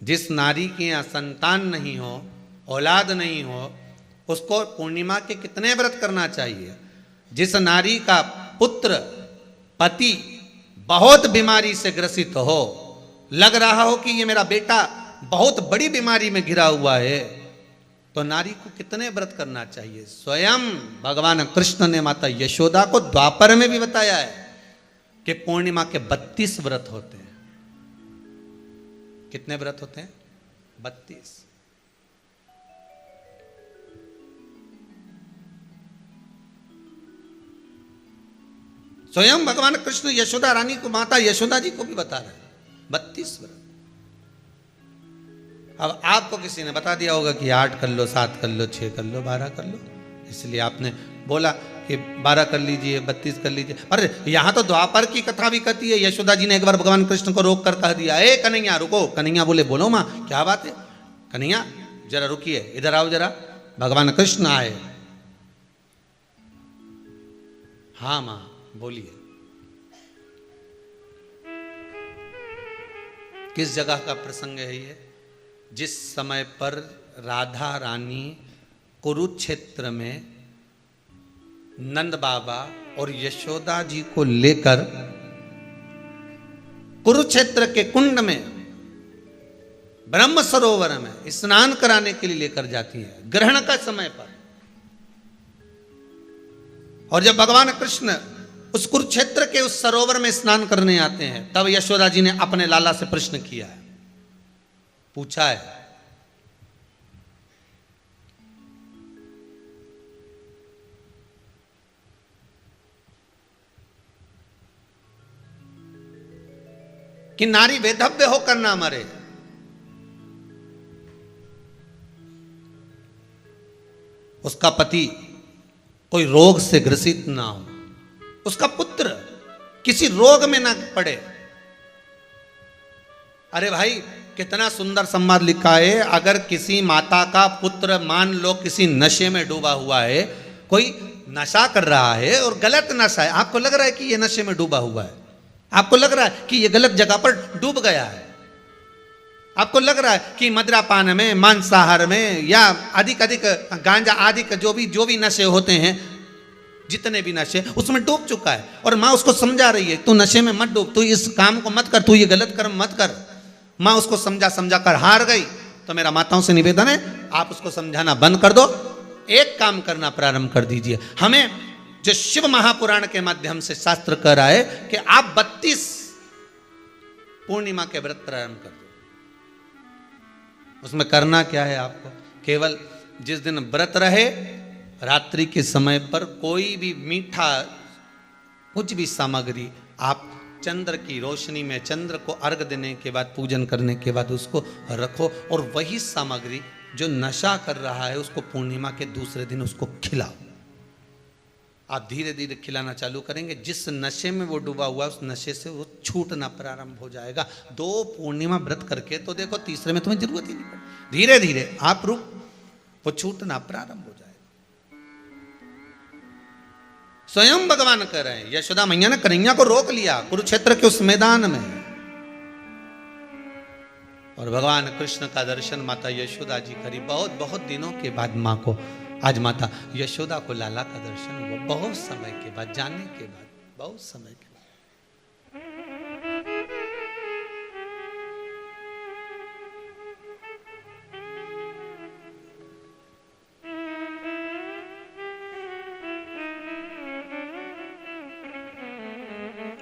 A: जिस नारी के यहाँ संतान नहीं हो, औलाद नहीं हो, उसको पूर्णिमा के कितने व्रत करना चाहिए? जिस नारी का पुत्र, पति बहुत बीमारी से ग्रसित हो, लग रहा हो कि ये मेरा बेटा बहुत बड़ी बीमारी में घिरा हुआ है, तो नारी को कितने व्रत करना चाहिए? स्वयं भगवान कृष्ण ने माता यशोदा को द्वापर में भी बताया है कि पूर्णिमा के 32 व्रत होते हैं। कितने व्रत होते हैं? 32। स्वयं भगवान कृष्ण यशोदा रानी को, माता यशोदा जी को भी बता रहे हैं 32 व्रत। अब आपको किसी ने बता दिया होगा कि 8 कर लो, 7 कर लो, 6 कर लो, 12 कर लो, इसलिए आपने बोला कि 12 कर लीजिए, 32 कर लीजिए। पर यहाँ तो द्वापर की कथा भी कहती है। यशोदा जी ने एक बार भगवान कृष्ण को रोक कर कह दिया, ए कन्हैया रुको। कन्हैया बोले, बोलो माँ क्या बात है। कन्हैया जरा रुकिए, इधर आओ जरा। भगवान कृष्ण आए। हाँ माँ बोलिए। किस जगह का प्रसंग है ये? जिस समय पर राधा रानी कुरुक्षेत्र में नंद बाबा और यशोदा जी को लेकर कुरुक्षेत्र के कुंड में ब्रह्म सरोवर में स्नान कराने के लिए लेकर जाती है, ग्रहण का समय पर। और जब भगवान कृष्ण उस कुरुक्षेत्र के उस सरोवर में स्नान करने आते हैं, तब यशोदा जी ने अपने लाला से प्रश्न किया है, पूछा है कि नारी वेधव्य होकर ना मरे। उसका पति कोई रोग से ग्रसित ना हो, उसका पुत्र किसी रोग में ना पड़े। अरे भाई कितना सुंदर संवाद लिखा है। अगर किसी माता का पुत्र मान लो किसी नशे में डूबा हुआ है, कोई नशा कर रहा है और गलत नशा है, आपको लग रहा है कि ये नशे में डूबा हुआ है, आपको लग रहा है कि ये गलत जगह पर डूब गया है, आपको लग रहा है कि मदिरापान में, मांसाहार में या अधिक गांजा आदि जो भी नशे होते हैं, जितने भी नशे, उसमें डूब चुका है। और माँ उसको समझा रही है, तू नशे में मत डूब, तू इस काम को मत कर, तू ये गलत कर्म मत कर। माँ उसको समझा कर हार गई। तो मेरा माताओं से निवेदन है, आप उसको समझाना बंद कर दो, एक काम करना प्रारंभ कर दीजिए। हमें जो शिव महापुराण के माध्यम से शास्त्र कह रहा है कि आप 32 पूर्णिमा के व्रत प्रारंभ कर दो। उसमें करना क्या है आपको? केवल जिस दिन व्रत रहे, रात्रि के समय पर कोई भी मीठा कुछ भी सामग्री आप चंद्र की रोशनी में, चंद्र को अर्घ देने के बाद, पूजन करने के बाद उसको रखो, और वही सामग्री जो नशा कर रहा है उसको पूर्णिमा के दूसरे दिन उसको खिलाओ। आप धीरे धीरे खिलाना चालू करेंगे, जिस नशे में वो डूबा हुआ उस नशे से वो छूटना प्रारंभ हो जाएगा। 2 पूर्णिमा व्रत करके तो देखो, तीसरे में तुम्हें जरूरत ही नहीं पड़ेगी। धीरे धीरे आप वो छूटना प्रारंभ हो जाएगा। स्वयं भगवान कह रहे हैं, यशोदा मैया ने कन्हैया को रोक लिया कुरुक्षेत्र के उस मैदान में, और भगवान कृष्ण का दर्शन माता यशोदा जी करी। बहुत दिनों के बाद माँ को, आज माता यशोदा को लाला का दर्शन हुआ, बहुत समय के बाद, जाने के बाद, बहुत समय के बाद।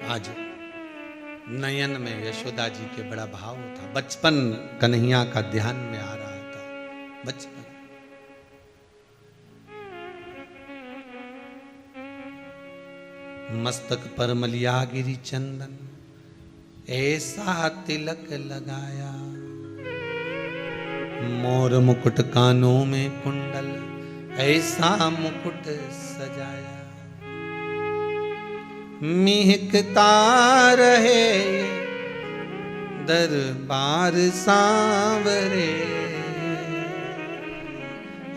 A: आज नयन में यशोदा जी के बड़ा भाव था। बचपन कन्हैया का ध्यान में आ रहा था, बचपन। मस्तक पर मलिया गिरी चंदन, ऐसा तिलक लगाया, मोर मुकुट कानों में कुंडल, ऐसा मुकुट सजाया। महकता रहे दरबार सांवरे।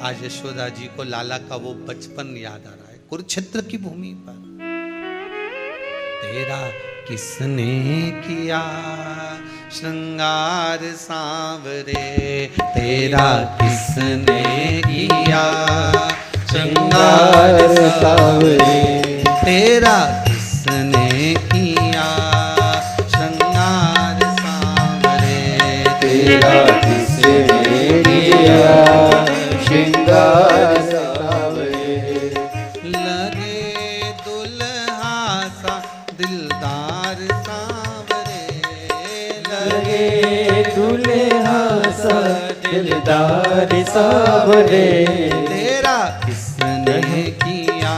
A: आज यशोदा जी को लाला का वो बचपन याद आ रहा है, कुरुक्षेत्र की भूमि पर। तेरा किसने किया श्रृंगार सांवरे, तेरा किसने किया श्रृंगार सांवरे, तेरा किसने किया श्रृंगार सांवरे,
B: तेरा किसने किया श्रृंगार सांवरे।
A: लगे दुल्हा सा दिलदार सांवरे,
B: लगे दुल्हा सा दिलदार सांवरे,
A: तेरा किसने किया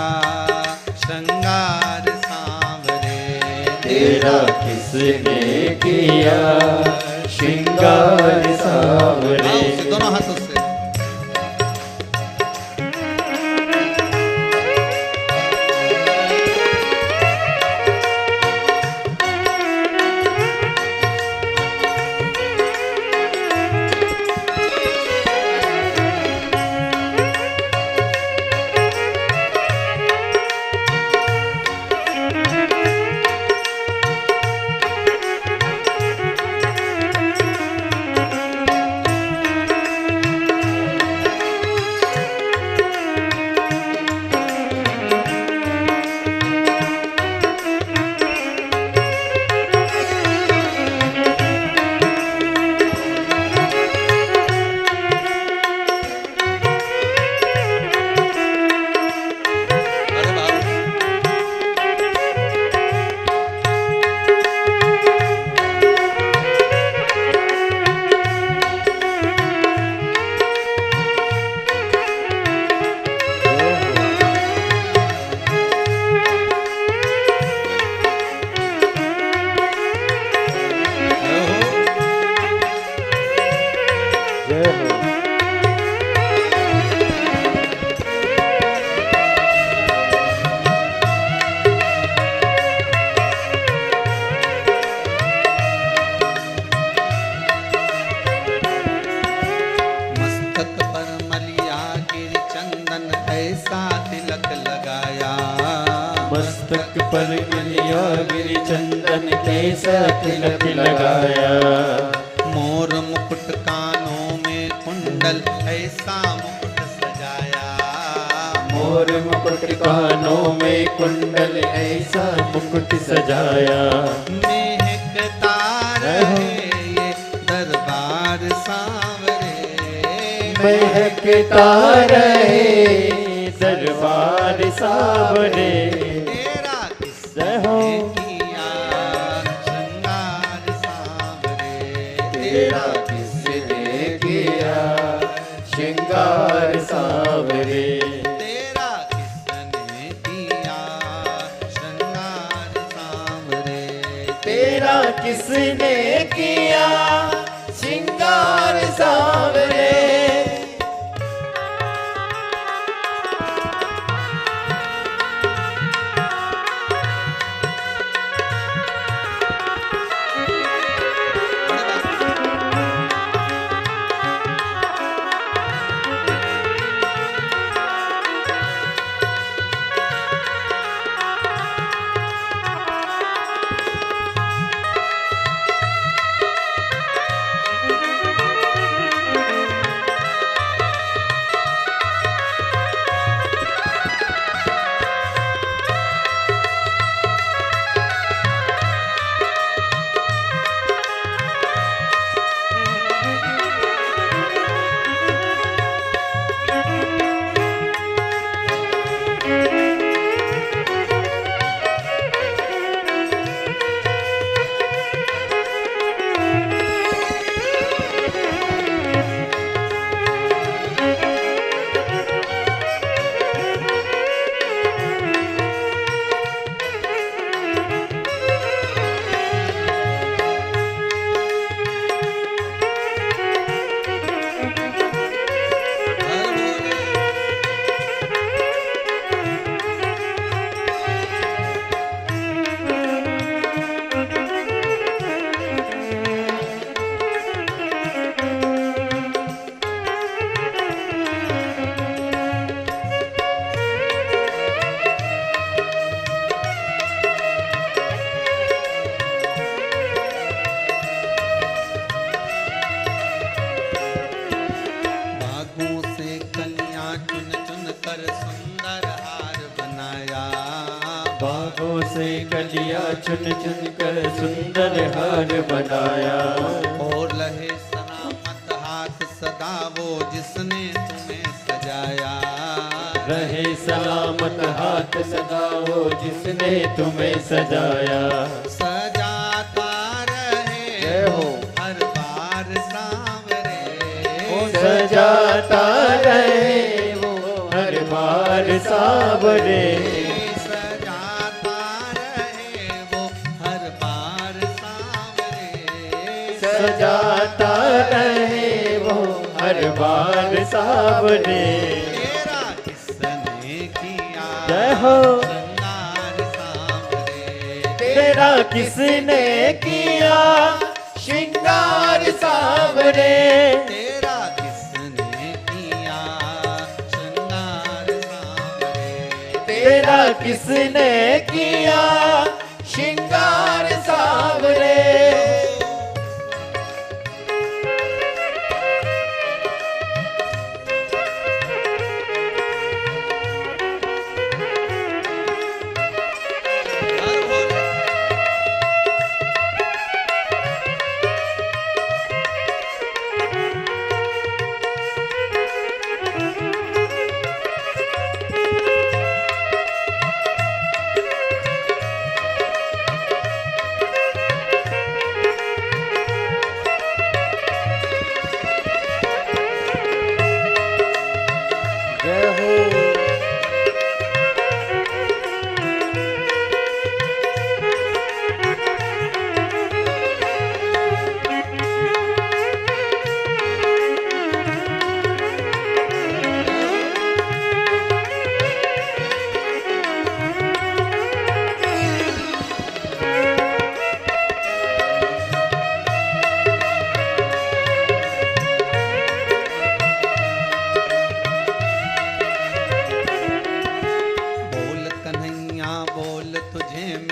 A: श्रृंगार सांवरे,
B: तेरा किसने किया श्रृंगार सांवरे।
A: दोनों हाथों से
B: मलिया गिरि चंदन केस तिलक लगाया।
A: मोर मुकुट कानों में कुंडल ऐसा मुकुट सजाया।
B: मोर मुकुट कानों में कुंडल ऐसा मुकुट सजाया।
A: महकता रहे ये दरबार सांवरे।
B: महकता रहे दरबार सावरे।
A: तेरा
B: जय हो।
A: किया श्रृंगार सांवरे।
B: तेरा किसने किया श्रृंगार सावरे।
A: तेरा किसने किया श्रृंगार सांवरे।
B: तेरा किसने किया श्रृंगार सावरे। बागों से कलियां चुन चुन कर सुंदर हार बनाया।
A: और लहे सलामत हाथ सदा वो जिसने तुम्हें सजाया।
B: रहे सलामत हाथ सदा वो जिसने तुम्हें सजाया।
A: सजाता रहे
B: जय हो।
A: हर बार सांवरे।
B: सजाता रहे वो हर बार सावरे।
A: सजाता रहे वो हर बार सांवरे।
B: सजाता रहे वो हर बार सावरे।
A: तेरा किसने किया
B: जय हो।
A: श्रृंगार सांवरे।
B: तेरा किसने किया श्रृंगार सावरे।
A: तेरा किसने किया श्रृंगार सांवरे।
B: तेरा किसने किया श्रृंगार सावरे।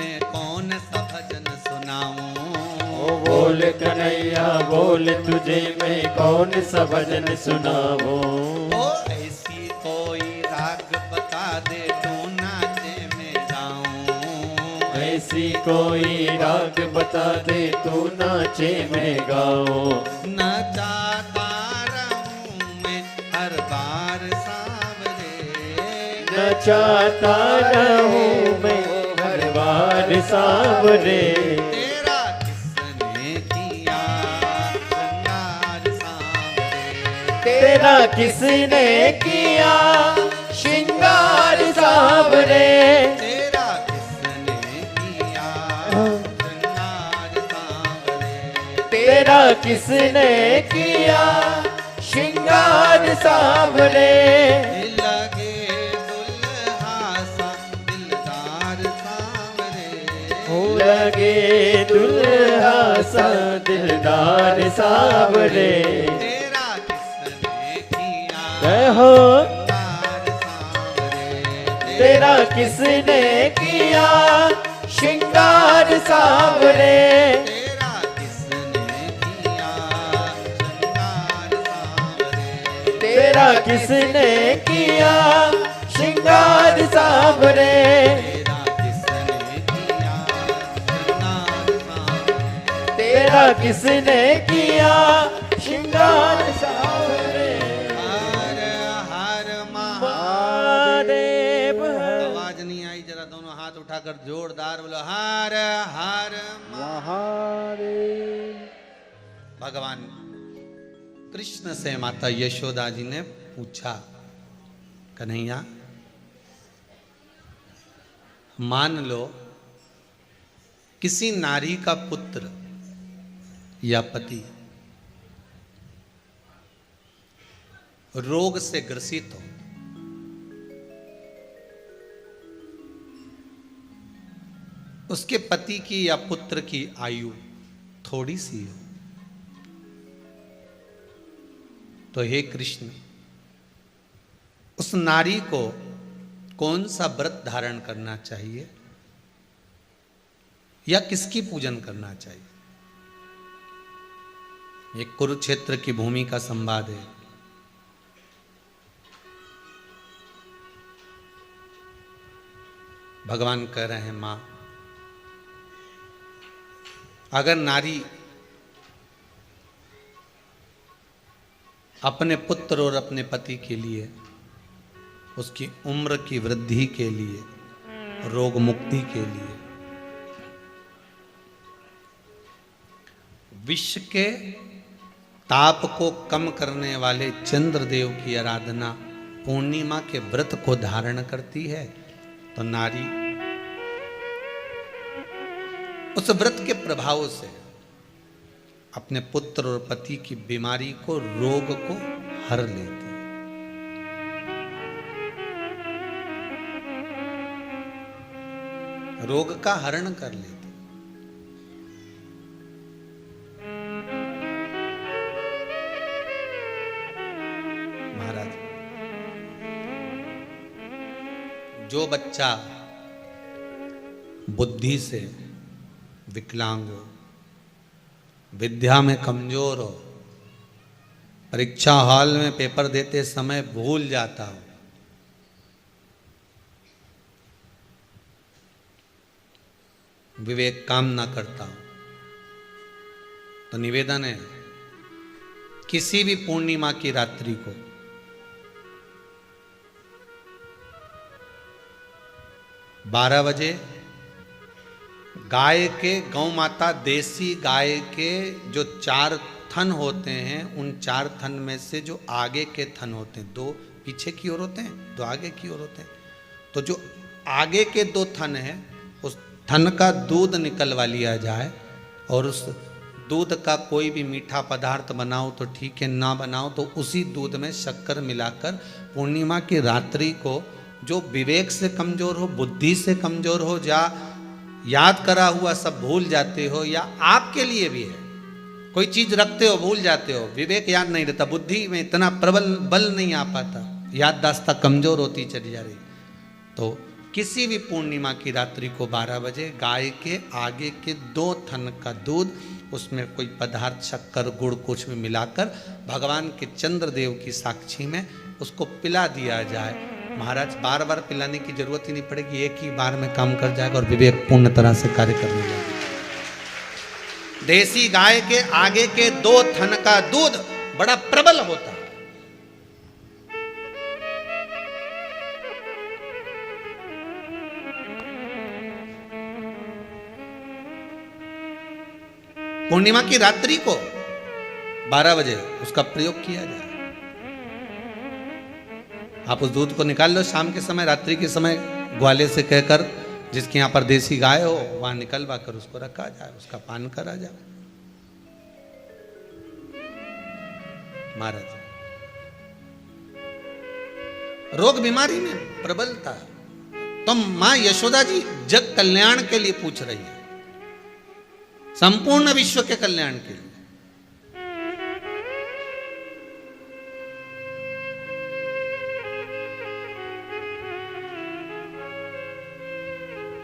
A: मैं कौन सा भजन सुनाऊं।
B: ओ बोल कन्हैया बोल, तुझे मैं कौन सा भजन सुनाऊं।
A: ओ ऐसी कोई राग बता दे, तू नाचे मैं गाऊं।
B: ऐसी कोई राग बता दे, तू नाचे मैं गाऊं।
A: नचाता रहूं मैं हर बार सांवरे,
B: नचाता रहूं मैं हर बार सांवरे।
A: तेरा किसने किया श्रृंगार सांवरे,
B: तेरा किसने किया श्रृंगार सांवरे।
A: तेरा किसने किया श्रृंगार सांवरे,
B: तेरा किसने किया श्रृंगार सांवरे।
A: लगे दुल्हा सा दिलदार सांवरे,
B: हो लगे दुल्हा सा दिलदार सांवरे।
A: तेरा किसने किया
B: कहो
A: श्रृंगार सांवरे,
B: तेरा किसने किया श्रृंगार सांवरे।
A: तेरा किसने किया श्रृंगार सांवरे,
B: तेरा किसने किया श्रृंगार सांवरे।
A: तेरा किसने किया श्रृंगार सांवरे,
B: तेरा किसने किया श्रृंगार सांवरे।
A: हर हर महादेव।
B: महादेव
A: आवाज नहीं आई, जरा दोनों हाथ उठाकर जोरदार बोलो हर हर
B: महादेव।
A: भगवान कृष्ण से माता यशोदा जी ने पूछा, कन्हैया मान लो किसी नारी का पुत्र या पति रोग से ग्रसित हो, उसके पति की या पुत्र की आयु थोड़ी सी हो, तो हे कृष्ण उस नारी को कौन सा व्रत धारण करना चाहिए या किसकी पूजन करना चाहिए। ये कुरुक्षेत्र की भूमि का संवाद है। भगवान कह रहे हैं, मां अगर नारी अपने पुत्र और अपने पति के लिए, उसकी उम्र की वृद्धि के लिए, रोग मुक्ति के लिए, विश्व के ताप को कम करने वाले चंद्रदेव की आराधना पूर्णिमा के व्रत को धारण करती है, तो नारी उस व्रत के प्रभाव से अपने पुत्र और पति की बीमारी को, रोग को हर लेती है। रोग का हरण कर लेती। महाराज जो बच्चा बुद्धि से विकलांग हो, विद्या में कमजोर हो, परीक्षा हॉल में पेपर देते समय भूल जाता हो, विवेक काम ना करता हो, तो निवेदन है किसी भी पूर्णिमा की रात्रि को बारह बजे गाय के, गौ माता देसी गाय के जो 4 थन होते हैं, उन 4 थन में से जो आगे के थन होते हैं, 2 पीछे की ओर होते हैं, 2 आगे की ओर होते हैं, तो जो आगे के 2 थन हैं उस थन का दूध निकलवा लिया जाए और उस दूध का कोई भी मीठा पदार्थ बनाओ तो ठीक है, ना बनाओ तो उसी दूध में शक्कर मिलाकर पूर्णिमा की रात्रि को जो विवेक से कमजोर हो, बुद्धि से कमजोर हो, या याद करा हुआ सब भूल जाते हो, या आपके लिए भी है कोई चीज रखते हो भूल जाते हो, विवेक याद नहीं रहता, बुद्धि में इतना प्रबल बल नहीं आ पाता, याददाश्त कमजोर होती चली जा रही, तो किसी भी पूर्णिमा की रात्रि को 12 बजे गाय के आगे के 2 थन का दूध, उसमें कोई पदार्थ शक्कर गुड़ कुछ भी मिलाकर भगवान के चंद्रदेव की साक्षी में उसको पिला दिया जाए। महाराज बार बार पिलाने की जरूरत ही नहीं पड़ेगी, एक ही बार में काम कर जाएगा और विवेक पूर्ण तरह से कार्य करने लगेगा। देसी गाय के आगे के 2 थन का दूध बड़ा प्रबल होता है। पूर्णिमा की रात्रि को 12 बजे उसका प्रयोग किया जाए। आप उस दूध को निकाल लो शाम के समय, रात्रि के समय ग्वाले से कहकर जिसके यहाँ पर देसी गाय हो वहां निकलवा कर उसको रखा जाए, उसका पान करा जाए। महाराज रोग बीमारी में प्रबलता, तो मां यशोदा जी जग कल्याण के लिए पूछ रही है, संपूर्ण विश्व के कल्याण के लिए।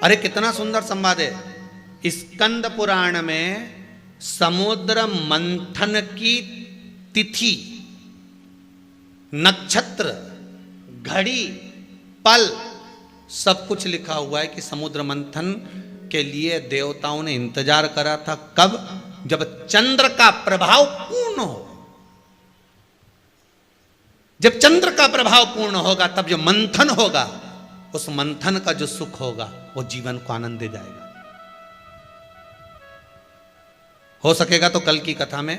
A: अरे कितना सुंदर संवाद है। स्कंद पुराण में समुद्र मंथन की तिथि, नक्षत्र, घड़ी, पल सब कुछ लिखा हुआ है कि समुद्र मंथन के लिए देवताओं ने इंतजार करा था। कब? जब चंद्र का प्रभाव पूर्ण हो। जब चंद्र का प्रभाव पूर्ण होगा तब जो मंथन होगा, उस मंथन का जो सुख होगा वो जीवन को आनंद दे जाएगा। हो सकेगा तो कल की कथा में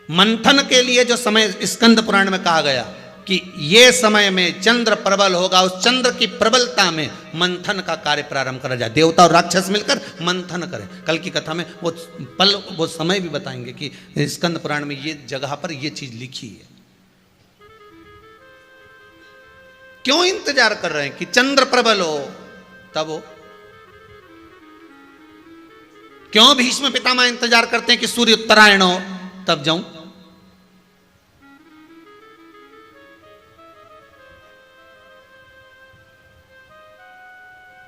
A: मंथन के लिए जो समय स्कंद पुराण में कहा गया कि ये समय में चंद्र प्रबल होगा, उस चंद्र की प्रबलता में मंथन का कार्य प्रारंभ करा जाए। देवता और राक्षस मिलकर मंथन करें। कल की कथा में वो पल, वो समय भी बताएंगे कि स्कंद पुराण में ये जगह पर ये चीज लिखी है। क्यों इंतजार कर रहे हैं कि चंद्र प्रबल हो तब हो? क्यों भीष्म पितामह इंतजार करते हैं कि सूर्य उत्तरायण हो तब जाऊं?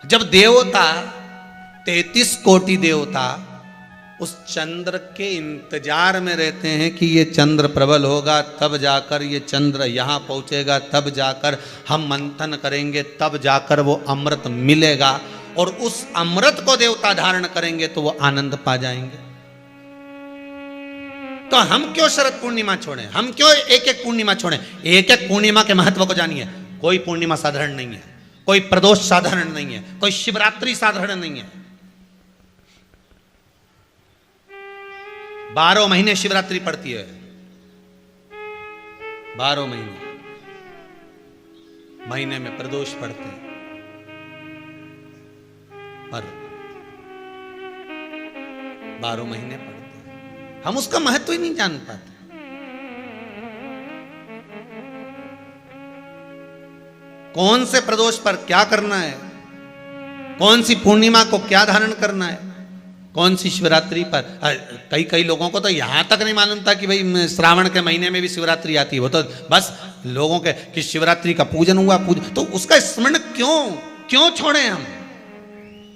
A: जब देवता 33 कोटि देवता उस चंद्र के इंतजार में रहते हैं कि ये चंद्र प्रबल होगा तब जाकर ये चंद्र यहां पहुंचेगा, तब जाकर हम मंथन करेंगे, तब जाकर वो अमृत मिलेगा और उस अमृत को देवता धारण करेंगे तो वो आनंद पा जाएंगे। तो हम क्यों शरद पूर्णिमा छोड़ें? हम क्यों एक एक पूर्णिमा छोड़ें? एक एक पूर्णिमा के महत्व को जानिए। कोई पूर्णिमा साधारण नहीं है, कोई प्रदोष साधारण नहीं है, कोई शिवरात्रि साधारण नहीं है। 12 महीने शिवरात्रि पड़ती है, 12 महीने में प्रदोष पड़ते हैं, पर 12 महीने पड़ते हैं। हम उसका महत्व ही नहीं जान पाते। कौन से प्रदोष पर क्या करना है, कौन सी पूर्णिमा को क्या धारण करना है, कौन सी शिवरात्रि पर। कई लोगों को तो यहां तक नहीं मालूम था कि भाई श्रावण के महीने में भी शिवरात्रि आती है। वो तो बस लोगों के कि शिवरात्रि का पूजन हुआ, तो उसका स्मरण क्यों छोड़े हम?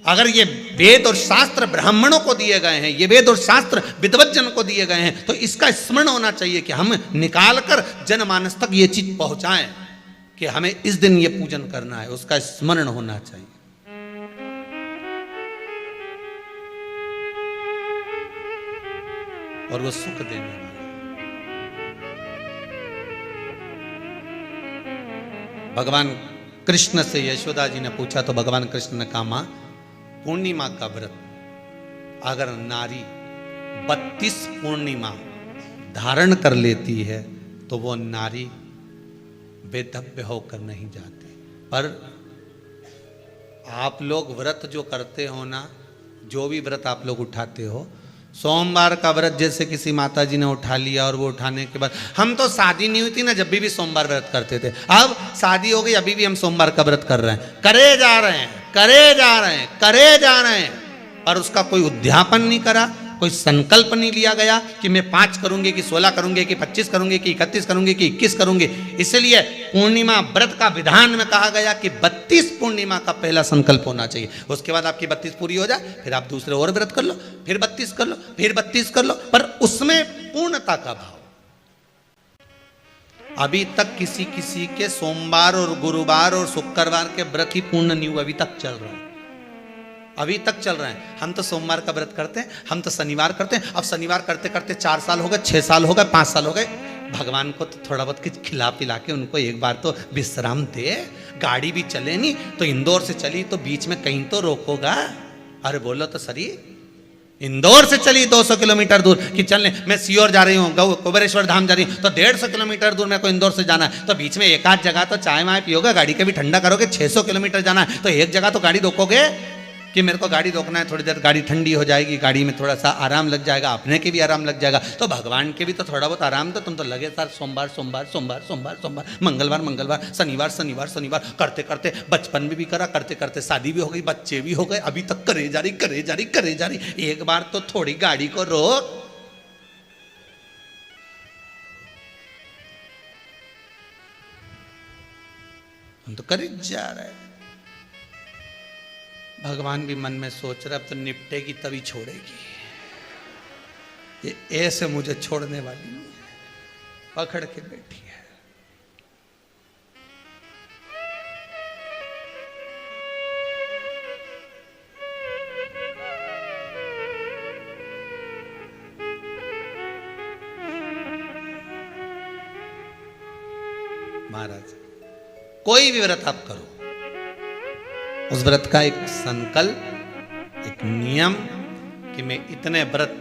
A: अगर ये वेद और शास्त्र ब्राह्मणों को दिए गए हैं, ये वेद और शास्त्र विद्वज्जन को दिए गए हैं, तो इसका स्मरण होना चाहिए कि हम निकालकर जनमानस तक ये चीज पहुंचाएं कि हमें इस दिन ये पूजन करना है। उसका स्मरण होना चाहिए। और वो सुख देने वाला। भगवान कृष्ण से यशोदा जी ने पूछा तो भगवान कृष्ण ने कहा, मां पूर्णिमा का व्रत अगर नारी 32 पूर्णिमा धारण कर लेती है तो वो नारी बेधव्य होकर नहीं जाती। पर आप लोग व्रत जो करते हो ना, जो भी व्रत आप लोग उठाते हो, सोमवार का व्रत जैसे किसी माता जी ने उठा लिया और वो उठाने के बाद, हम तो शादी नहीं हुई थी ना जब भी सोमवार व्रत करते थे, अब शादी हो गई अभी भी हम सोमवार का व्रत कर रहे हैं, करे जा रहे हैं, और उसका कोई उद्यापन नहीं करा, कोई संकल्प नहीं लिया गया कि मैं 5 करूंगी कि 16 करूंगी कि 25 करूंगी कि 31 करूंगी कि 21 करूंगी। इसलिए पूर्णिमा व्रत का विधान में कहा गया कि 32 पूर्णिमा का पहला संकल्प होना चाहिए। उसके बाद आपकी 32 पूरी हो जाए, फिर आप दूसरे और व्रत कर लो, फिर 32 कर लो, फिर 32 कर लो, पर उसमें पूर्णता का भाव। अभी तक किसी किसी के सोमवार और गुरुवार और शुक्रवार के व्रत ही पूर्ण नहीं हुआ, अभी तक चल रहा है, अभी तक चल रहा है। हम तो सोमवार का व्रत करते हैं, हम तो शनिवार करते हैं। अब शनिवार करते करते 4 साल हो गए, 6 साल हो गए, 5 साल हो गए। भगवान को तो थोड़ा बहुत कुछ खिला पिला के उनको एक बार तो विश्राम दे। गाड़ी भी चले नहीं तो इंदौर से चली तो बीच में कहीं तो रोकोगा। अरे बोलो तो सही, इंदौर से चली 200 किलोमीटर दूर कि चलने, मैं सीहोर जा रही हूँ, कुबेरेश्वर धाम जा रही हूँ, तो 150 किलोमीटर दूर मेरे को इंदौर से जाना है, तो बीच में एक आध जगह तो चाय वाय पियोगे, गाड़ी के भी ठंडा करोगे। 600 किलोमीटर जाना है तो एक जगह तो गाड़ी रोकोगे कि मेरे को गाड़ी रोकना है, थोड़ी देर गाड़ी ठंडी हो जाएगी, गाड़ी में थोड़ा सा आराम लग जाएगा, अपने के भी आराम लग जाएगा, तो भगवान के भी तो थोड़ा बहुत आराम। तो तुम तो लगे सर सोमवार सोमवार सोमवार सोमवार सोमवार, मंगलवार मंगलवार, शनिवार शनिवार शनिवार करते करते बचपन में भी करा, करते करते शादी भी हो गई, बच्चे भी हो गए, अभी तक करे जा रही करे जा रही करे जा रही। एक बार तो थोड़ी गाड़ी को रोक। हम तो कर जा रहे हैं। भगवान भी मन में सोच रहा अब तो निपटेगी तभी छोड़ेगी, ये ऐसे मुझे छोड़ने वाली नहीं है, पकड़ के बैठी है। महाराज कोई भी व्रत आप करो, उस व्रत का एक संकल्प, एक नियम कि मैं इतने व्रत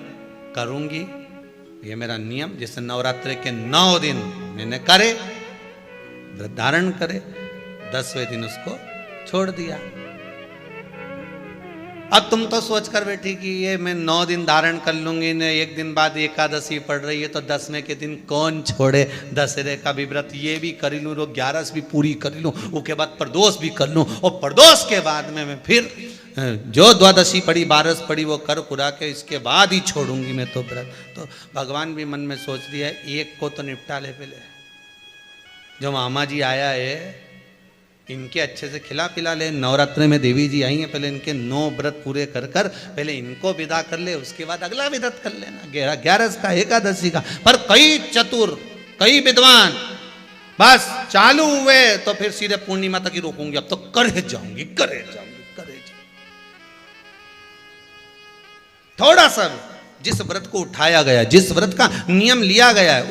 A: करूंगी, ये मेरा नियम। जैसे नवरात्रि के 9 दिन मैंने करे, व्रत धारण करे, 10वें दिन उसको छोड़ दिया। अब तुम तो सोच कर बैठी कि ये मैं 9 दिन धारण कर लूंगी ने, एक दिन बाद एकादशी पड़ रही है तो 10वें के दिन कौन छोड़े, दशहरे का भी व्रत ये भी कर लूँ, 11 भी पूरी कर लूँ, उसके बाद प्रदोष भी कर लूँ, और प्रदोष के बाद में मैं फिर जो द्वादशी पड़ी 12 पड़ी वो कर पुरा के इसके बाद ही छोड़ूंगी मैं तो व्रत। तो भगवान भी मन में सोच दिया एक को तो निपटा ले पहले, जो मामा जी आया है इनके अच्छे से खिला पिला ले। नवरात्रि में देवी जी आई हैं, पहले इनके 9 व्रत पूरे कर कर पहले इनको विदा कर ले, उसके बाद अगला व्रत कर लेना 11 का, एकादशी का। पर कई चतुर, कई विद्वान बस चालू हुए तो फिर सीधे पूर्णिमा तक ही रोकूंगी, अब तो करे जाऊंगी करे जाऊंगी करे जाऊंगी। थोड़ा सा जिस व्रत को उठाया गया, जिस व्रत का नियम लिया गया है,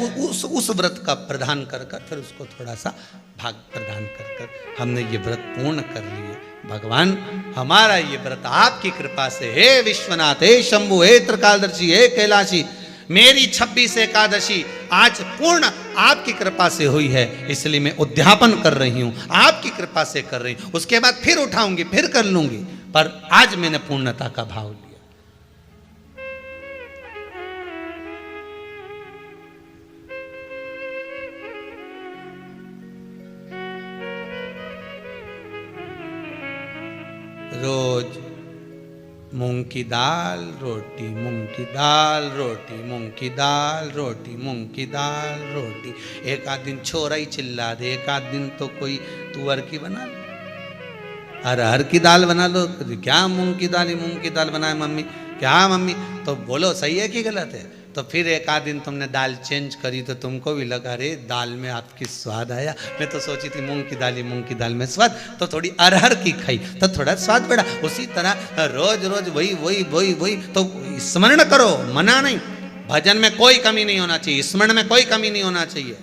A: उस व्रत का प्रदान कर कर फिर उसको थोड़ा सा भाग प्रदान कर कर हमने ये व्रत पूर्ण कर लिए। भगवान हमारा ये व्रत आपकी कृपा से, हे विश्वनाथ, हे शंभु, हे त्रिकालदर्शी, हे कैलाशी, मेरी 26 एकादशी आज पूर्ण आपकी कृपा से हुई है, इसलिए मैं उद्यापन कर रही हूं, आपकी कृपा से कर रही हूं। उसके बाद फिर उठाऊंगी, फिर कर लूंगी, पर आज मैंने पूर्णता का भाव लिया। रोज मूंग की दाल रोटी, मूंग की दाल रोटी, मूंग की दाल रोटी, मूंग की दाल रोटी। एक आध दिन छोरा ही चिल्ला दे, एक आध दिन तो कोई तुअर की बना लो, अरहर की दाल बना लो। क्या मूंग की दाल बनाए मम्मी, क्या मम्मी? तो बोलो सही है कि गलत है? तो फिर एक आध दिन तुमने दाल चेंज करी तो तुमको भी लगा अरे दाल में आपकी स्वाद आया। मैं तो सोची थी मूंग की दाल में स्वाद, तो थोड़ी अरहर की खाई तो थोड़ा स्वाद बढ़ा। उसी तरह रोज रोज वही वही वही वही, तो स्मरण करो, मना नहीं। भजन में कोई कमी नहीं होना चाहिए, स्मरण में कोई कमी नहीं होना चाहिए।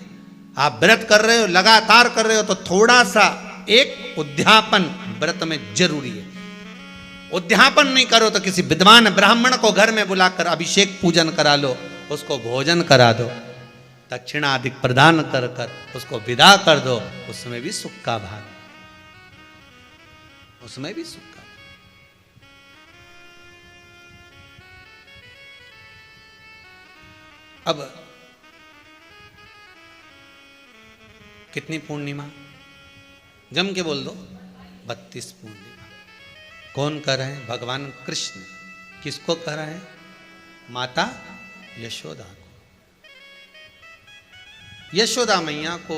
A: आप व्रत कर रहे हो, लगातार कर रहे हो, तो थोड़ा सा एक उद्यापन व्रत में जरूरी है। उद्यापन नहीं करो तो किसी विद्वान ब्राह्मण को घर में बुलाकर अभिषेक पूजन करा लो, उसको भोजन करा दो, दक्षिणा आदि प्रदान कर कर उसको विदा कर दो, उसमें भी सुख का भाग, उसमें भी सुख का। अब कितनी पूर्णिमा? जम के बोल दो, 32 पूर्णिमा। कौन कर रहे हैं? भगवान कृष्ण। किसको कर रहे हैं? माता यशोदा को। यशोदा मैया को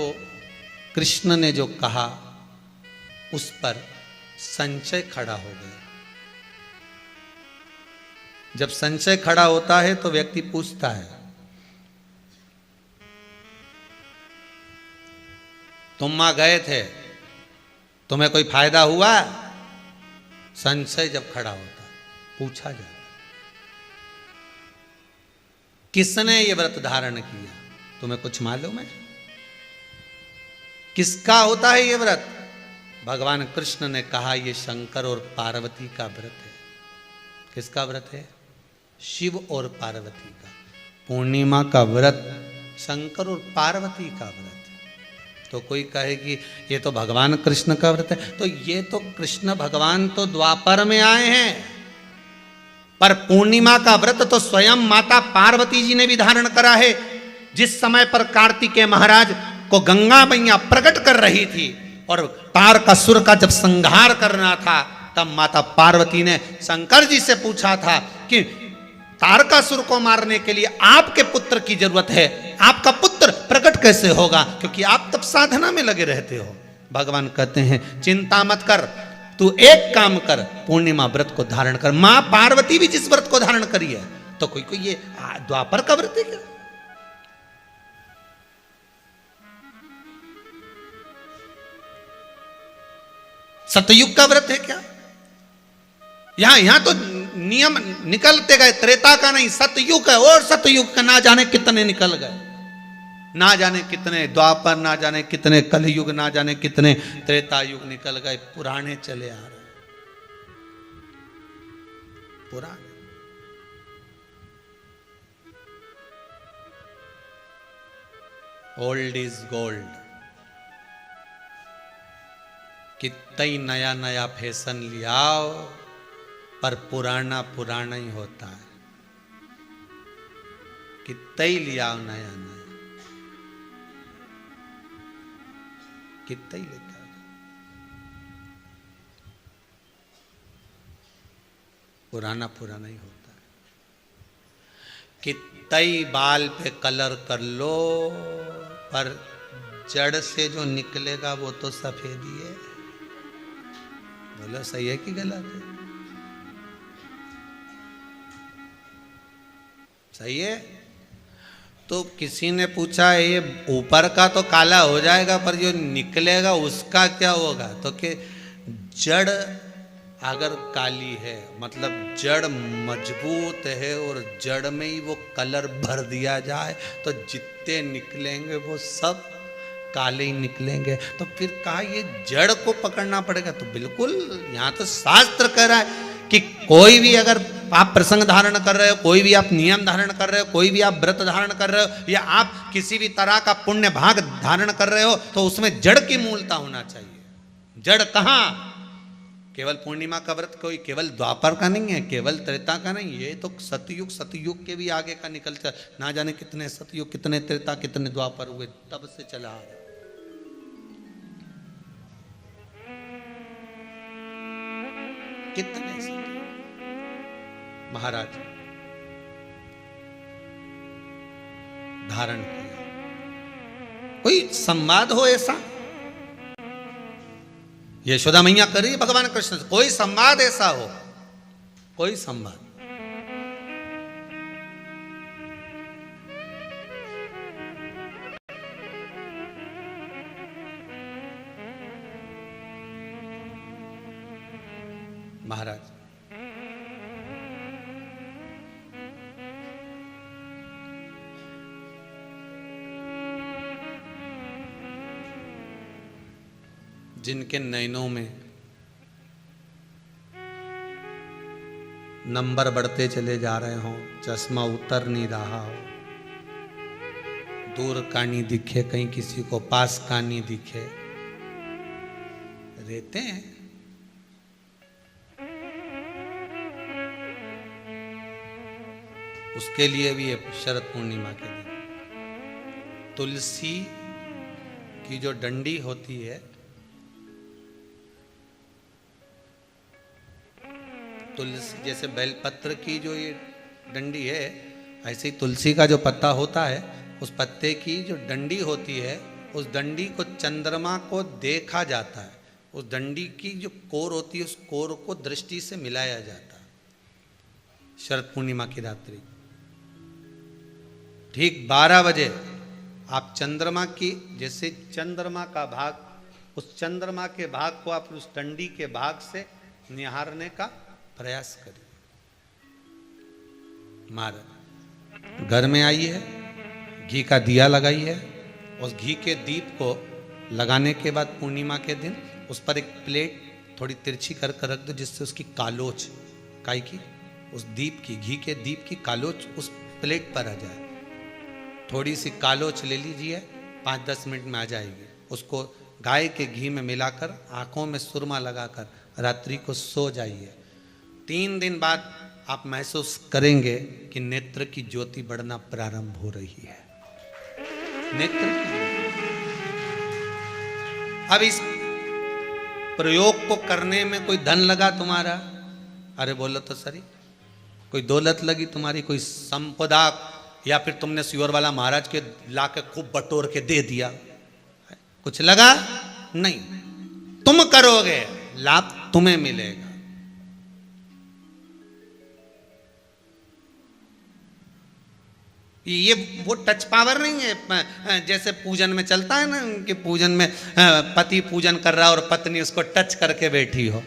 A: कृष्ण ने जो कहा उस पर संशय खड़ा हो गया। जब संशय खड़ा होता है तो व्यक्ति पूछता है, तुम वहां गए थे, तुम्हें कोई फायदा हुआ? संशय जब खड़ा होता पूछा जाता, किसने ये व्रत धारण किया, तुम्हें कुछ मालूम है? किसका होता है ये व्रत? भगवान कृष्ण ने कहा ये शंकर और पार्वती का व्रत है। किसका व्रत है? शिव और पार्वती का। पूर्णिमा का व्रत शंकर और पार्वती का व्रत। तो कोई कहे कि ये तो भगवान कृष्ण का व्रत है, तो ये तो कृष्ण भगवान तो द्वापर में आए हैं, पर पूर्णिमा का व्रत तो स्वयं माता पार्वती जी ने भी धारण करा है। जिस समय पर कार्तिकेय महाराज को गंगा मैया प्रकट कर रही थी और तारकासुर का जब संहार करना था, तब माता पार्वती ने शंकर जी से पूछा था कि तारकासुर को मारने के लिए आपके पुत्र की जरूरत है, आपका पुत्र प्रकट कैसे होगा, क्योंकि आप तब साधना में लगे रहते हो। भगवान कहते हैं चिंता मत कर, तू एक काम कर, पूर्णिमा व्रत को धारण कर। मां पार्वती भी जिस व्रत को धारण करी है, तो कोई ये द्वापर का व्रत है क्या? सतयुग का व्रत है क्या? यहां तो नियम निकलते गए, त्रेता का नहीं सतयुग है, और सतयुग का ना जाने कितने निकल गए, ना जाने कितने द्वापर, ना जाने कितने कलयुग, ना जाने कितने त्रेता युग निकल गए। पुराने चले आ रहे, पुराने। Old is gold. कितना ही नया नया फैशन लियाओ, पर पुराना पुराना ही होता है। कितना ही लियाओ नया नया, कितना ही लेकर पुराना पुराना ही होता है। कितना ही बाल पे कलर कर लो, पर जड़ से जो निकलेगा वो तो सफेद ही है। बोलो सही है कि गलत है? सही है। तो किसी ने पूछा ये ऊपर का तो काला हो जाएगा, पर जो निकलेगा उसका क्या होगा? तो कि जड़ अगर काली है, मतलब जड़ मजबूत है और जड़ में ही वो कलर भर दिया जाए, तो जितने निकलेंगे वो सब काले ही निकलेंगे। तो फिर कहा ये जड़ को पकड़ना पड़ेगा। तो बिल्कुल यहाँ तो शास्त्र कह रहा है कि कोई भी अगर आप प्रसंग धारण कर रहे हो, कोई भी आप नियम धारण कर रहे हो, कोई भी आप व्रत धारण कर रहे हो, या आप किसी भी तरह का पुण्य भाग धारण कर रहे हो, तो उसमें जड़ की मूलता होना चाहिए। जड़ कहाँ? केवल पूर्णिमा का व्रत कोई केवल द्वापर का नहीं है, केवल त्रेता का नहीं, ये तो सतयुग, सतयुग के भी आगे का निकल चल, ना जाने कितने सतयुग, कितने त्रेता, कितने द्वापर हुए, तब से चला आ रहा। कितने महाराज धारण किया। कोई संवाद हो ऐसा? यशोदा मैया करी भगवान कृष्ण से, कोई संवाद ऐसा हो, कोई संवाद। महाराज जिनके नयनों में नंबर बढ़ते चले जा रहे हों, चश्मा उतर नहीं रहा हो, दूर का नहीं दिखे, कहीं किसी को पास का नहीं दिखे, रहते हैं। उसके लिए भी है शरद पूर्णिमा के दिन तुलसी की जो डंडी होती है, तुलसी जैसे बेलपत्र की जो ये डंडी है। ऐसे ही तुलसी का जो पत्ता होता है, उस पत्ते की जो डंडी होती है, उस डंडी को चंद्रमा को देखा जाता है। उस डंडी की जो कोर होती है, उस कोर को दृष्टि से मिलाया जाता है। शरद पूर्णिमा की रात्रि ठीक 12 बजे आप चंद्रमा की, जैसे चंद्रमा का भाग, उस चंद्रमा के भाग को आप उस डंडी के भाग से निहारने का प्रयास करिए। महाराज घर में आई है, घी का दिया लगाई है, उस घी के दीप को लगाने के बाद पूर्णिमा के दिन उस पर एक प्लेट थोड़ी तिरछी कर रख दो, जिससे उसकी कालोच, काय की, उस दीप की, घी के दीप की कालोच उस प्लेट पर आ जाए। थोड़ी सी कालोच ले लीजिए, 5-10 मिनट में आ जाएगी। उसको गाय के घी में मिलाकर आंखों में सुरमा लगाकर रात्रि को सो जाइए। 3 दिन बाद आप महसूस करेंगे कि नेत्र की ज्योति बढ़ना प्रारंभ हो रही है। नेत्र की। अब इस प्रयोग को करने में कोई धन लगा तुम्हारा? अरे बोलो तो सही। कोई दौलत लगी तुम्हारी, कोई संपदा, या फिर तुमने सियोर वाला महाराज के लाके खूब बटोर के दे दिया, कुछ लगा? नहीं। तुम करोगे, लाभ तुम्हें मिलेगा। ये वो टच पावर नहीं है जैसे पूजन में चलता है ना, कि पूजन में पति पूजन कर रहा है और पत्नी उसको टच करके बैठी हो,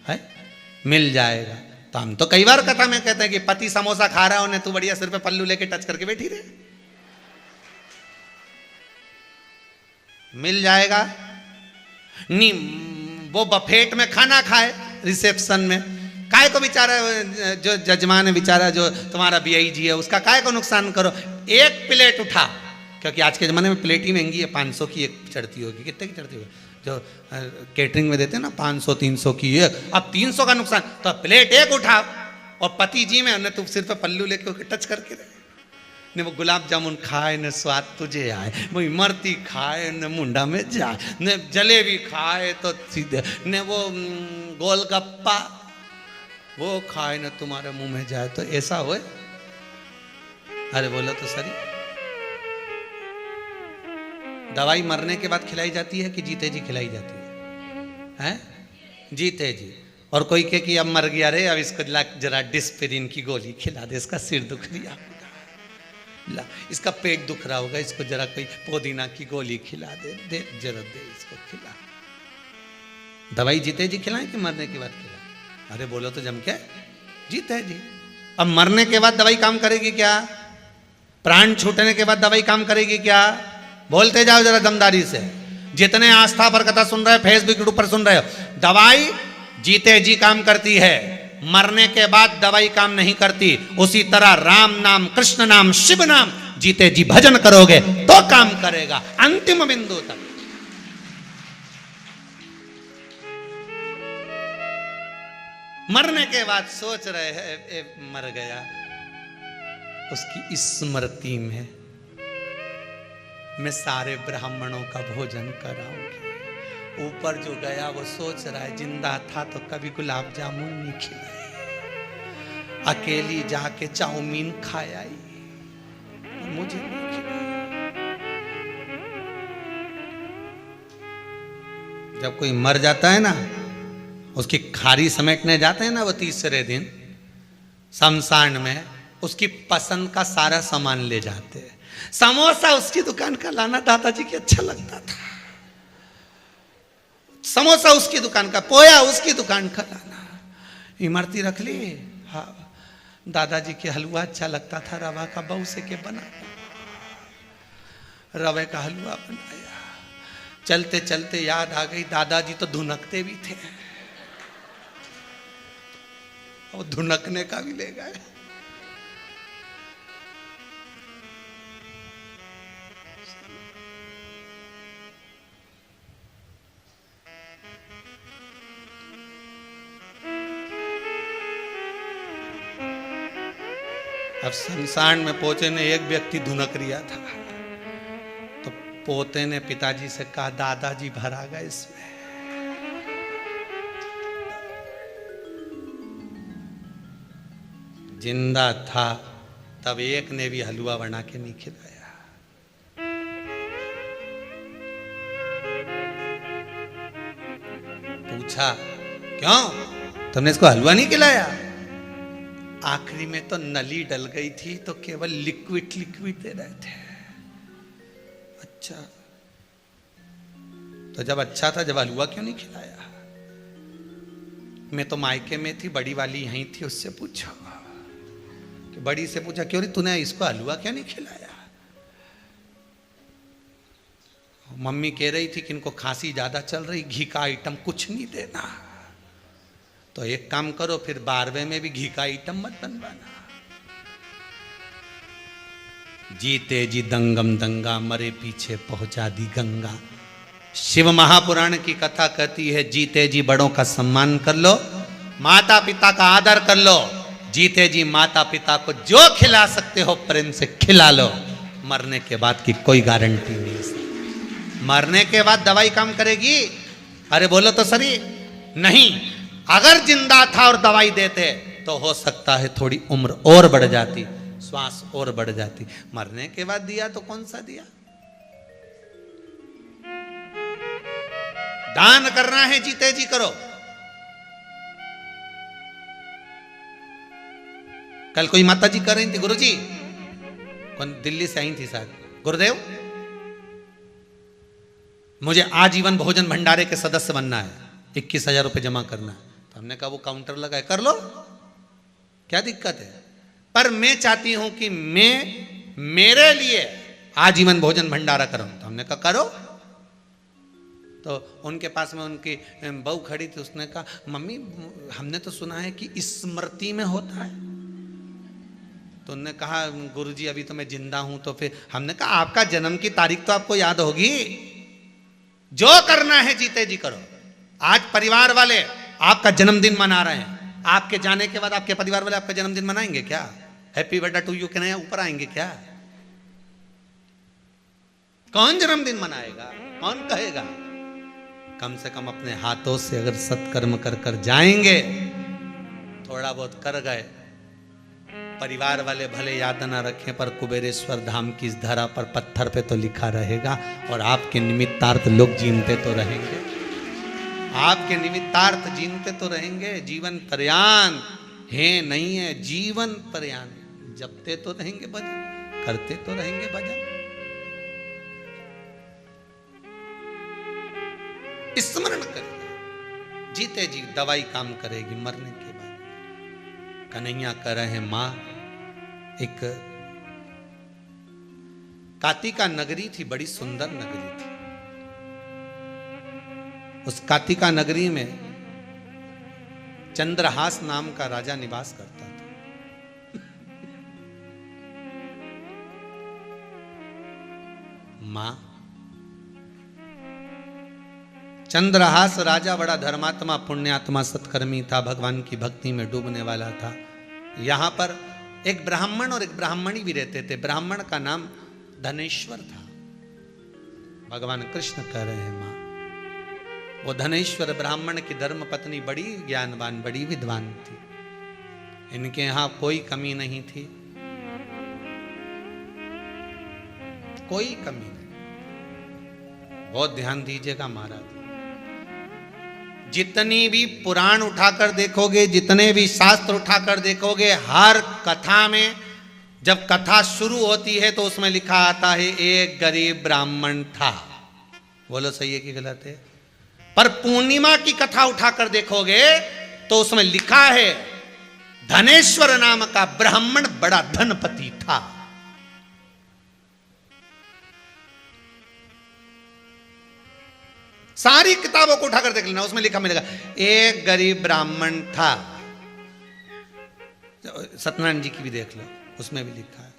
A: है मिल जाएगा। तो हम तो कई बार कथा में कहते हैं कि पति समोसा खा रहा है, उन्हें तू बढ़िया सिर पे पल्लू लेके टच करके बैठी रहे, मिल जाएगा। नहीं, वो बफेट में खाना खाए रिसेप्शन में, काय को बेचारा जो जजमान है बेचारा, जो तुम्हारा बीआई जी है, उसका काय को नुकसान करो। एक प्लेट उठा, क्योंकि आज के ज़माने में प्लेट ही महंगी है, 500 की एक चढ़ती होगी, कितने की चढ़ती होगी जो केटरिंग में देते हैं ना, 500-300 की एक। अब 300 का नुकसान, तो प्लेट एक उठा और पति जी में उन्हें तुम सिर पे पल्लू लेके टच करके रहे। ने वो गुलाब जामुन खाए, न स्वाद तुझे आए, वो इमरती खाए, न मुंडा में जाए, न जलेबी खाए तो सीधे, न वो गोलगप्पा वो खाए न तुम्हारे मुंह में जाए, तो ऐसा होए? अरे बोलो तो सही। दवाई मरने के बाद खिलाई जाती है कि जीते जी खिलाई जाती है? हैं? जीते जी। और कोई कहे कि अब मर गया रे, अब इसको जरा डिस्पिरिन की गोली खिला दे, इसका सिर दुख दिया होगा, इसका पेट दुख रहा होगा, इसको जरा कोई पुदीना की गोली खिला दे जरा दे इसको खिला। दवाई जीते जी खिलाएं कि मरने के बाद खिलाएं? अरे बोलो तो जम के, जीते जी। अब मरने के बाद दवाई काम करेगी क्या? प्राण छूटने के बाद दवाई काम करेगी क्या? बोलते जाओ जरा दमदारी से। जितने आस्था पर कथा सुन रहे हो, फेसबुक ऊपर सुन रहे हो, दवाई जीते जी काम करती है, मरने के बाद दवाई काम नहीं करती। उसी तरह राम नाम, कृष्ण नाम, शिव नाम जीते जी भजन करोगे तो काम करेगा अंतिम बिंदु तक। मरने के बाद सोच रहे हैं मर गया, उसकी स्मृति में मैं सारे ब्राह्मणों का भोजन कराऊंगी। ऊपर जो गया वो सोच रहा है जिंदा था तो कभी गुलाब जामुन नहीं खिलाई, अकेली जाके चाउमीन खाई, मुझे नहीं खिलाई। जब कोई मर जाता है ना, उसकी खारी समेटने जाते हैं ना, वो तीसरे दिन शमशान में उसकी पसंद का सारा सामान ले जाते हैं। समोसा उसकी दुकान का लाना दादाजी की अच्छा लगता था, समोसा उसकी दुकान का, पोया उसकी दुकान का लाना। इमरती रख ली, हाँ दादाजी के हलवा अच्छा लगता था, रवा का बहू से के बना, रवे का हलवा बनाया। चलते चलते याद आ गई दादाजी तो धुनकते भी थे, और धुनकने का भी ले गए। अब शमशान में पोते ने एक व्यक्ति धुनक रिया था, तो पोते ने पिताजी से कहा दादाजी भरा गए इसमें। जिंदा था तब एक ने भी हलवा बना के नहीं खिलाया। पूछा क्यों तुमने इसको हलवा नहीं खिलाया? आखिरी में तो नली डल गई थी तो केवल लिक्विड लिक्विड दे रहे थे। अच्छा, तो जब अच्छा था जब हलवा क्यों नहीं खिलाया? मैं तो मायके में थी, बड़ी वाली यहीं थी, उससे पूछा कि बड़ी से पूछा क्यों रे तूने इसको हलवा क्यों नहीं खिलाया? मम्मी कह रही थी कि इनको खांसी ज्यादा चल रही, घी का आइटम कुछ नहीं देना। तो एक काम करो फिर 12वें में भी घी का आइटम मत बनवाना। जीते जी दंगम दंगा, मरे पीछे पहुंचा दी गंगा। शिव महापुराण की कथा कहती है जीते जी बड़ों का सम्मान कर लो, माता पिता का आदर कर लो। जीते जी माता पिता को जो खिला सकते हो प्रेम से खिला लो। मरने के बाद की कोई गारंटी नहीं। मरने के बाद दवाई काम करेगी? अरे बोलो तो सही। नहीं, अगर जिंदा था और दवाई देते तो हो सकता है थोड़ी उम्र और बढ़ जाती, श्वास और बढ़ जाती। मरने के बाद दिया तो कौन सा दिया? दान करना है जीते जी करो। कल कोई माता जी कर रही थी, गुरुजी कौन दिल्ली से आई थी शायद, गुरुदेव मुझे आजीवन भोजन भंडारे के सदस्य बनना है, 21,000 रुपए जमा करना है। तो हमने कहा वो काउंटर लगा है, कर लो, क्या दिक्कत है? पर मैं चाहती हूं कि मैं मेरे लिए आजीवन भोजन भंडारा करूं। तो हमने कहा करो। तो उनके पास में उनकी बहू खड़ी थी, उसने कहा मम्मी हमने तो सुना है कि स्मृति में होता है। तो उन्होंने कहा गुरुजी अभी तो मैं जिंदा हूं। तो फिर हमने कहा आपका जन्म की तारीख तो आपको याद होगी, जो करना है जीते जी करो। आज परिवार वाले आपका जन्मदिन मना रहे हैं, आपके जाने के बाद आपके परिवार वाले आपका जन्मदिन मनाएंगे क्या? हैप्पी बर्थडे टू यू के नया ऊपर आएंगे क्या? कौन जन्मदिन मनाएगा? कौन कहेगा? कम से कम अपने हाथों से अगर सत्कर्म कर कर जाएंगे, थोड़ा बहुत कर गए, परिवार वाले भले याद ना रखें पर कुबेरेश्वर धाम की इस धरा पर पत्थर पे तो लिखा रहेगा। और आपके निमित्तार्थ लोग जीनते तो रहेंगे, आपके निमित्तार्थ जीनते तो रहेंगे। जीवन पर्यान है नहीं है, जीवन पर्यान जपते तो रहेंगे भजन, करते तो रहेंगे भजन। स्मरण करेगा, जीते जी दवाई काम करेगी मरने के बाद। कन्हैया कह रहे हैं मां, एक कातिका नगरी थी, बड़ी सुंदर नगरी थी। उस कातिका नगरी में चंद्रहास नाम का राजा निवास करता था। मां, चंद्रहास राजा बड़ा धर्मात्मा, पुण्यात्मा, सत्कर्मी था, भगवान की भक्ति में डूबने वाला था। यहां पर एक ब्राह्मण और एक ब्राह्मणी भी रहते थे। ब्राह्मण का नाम धनेश्वर था। भगवान कृष्ण कह रहे हैं मां, वो धनेश्वर ब्राह्मण की धर्म पत्नी बड़ी ज्ञानवान, बड़ी विद्वान थी। इनके यहां कोई कमी नहीं थी, कोई कमी नहीं। बहुत ध्यान दीजिएगा महाराज, जितनी भी पुराण उठाकर देखोगे, जितने भी शास्त्र उठाकर देखोगे, हर कथा में जब कथा शुरू होती है तो उसमें लिखा आता है एक गरीब ब्राह्मण था। बोलो सही है कि गलत है? पर पूर्णिमा की कथा उठाकर देखोगे तो उसमें लिखा है धनेश्वर नाम का ब्राह्मण बड़ा धनपति था। सारी किताबों को उठाकर देख लेना, उसमें लिखा मिलेगा एक गरीब ब्राह्मण था। सत्यनारायण जी की भी देख लो, उसमें भी लिखा है।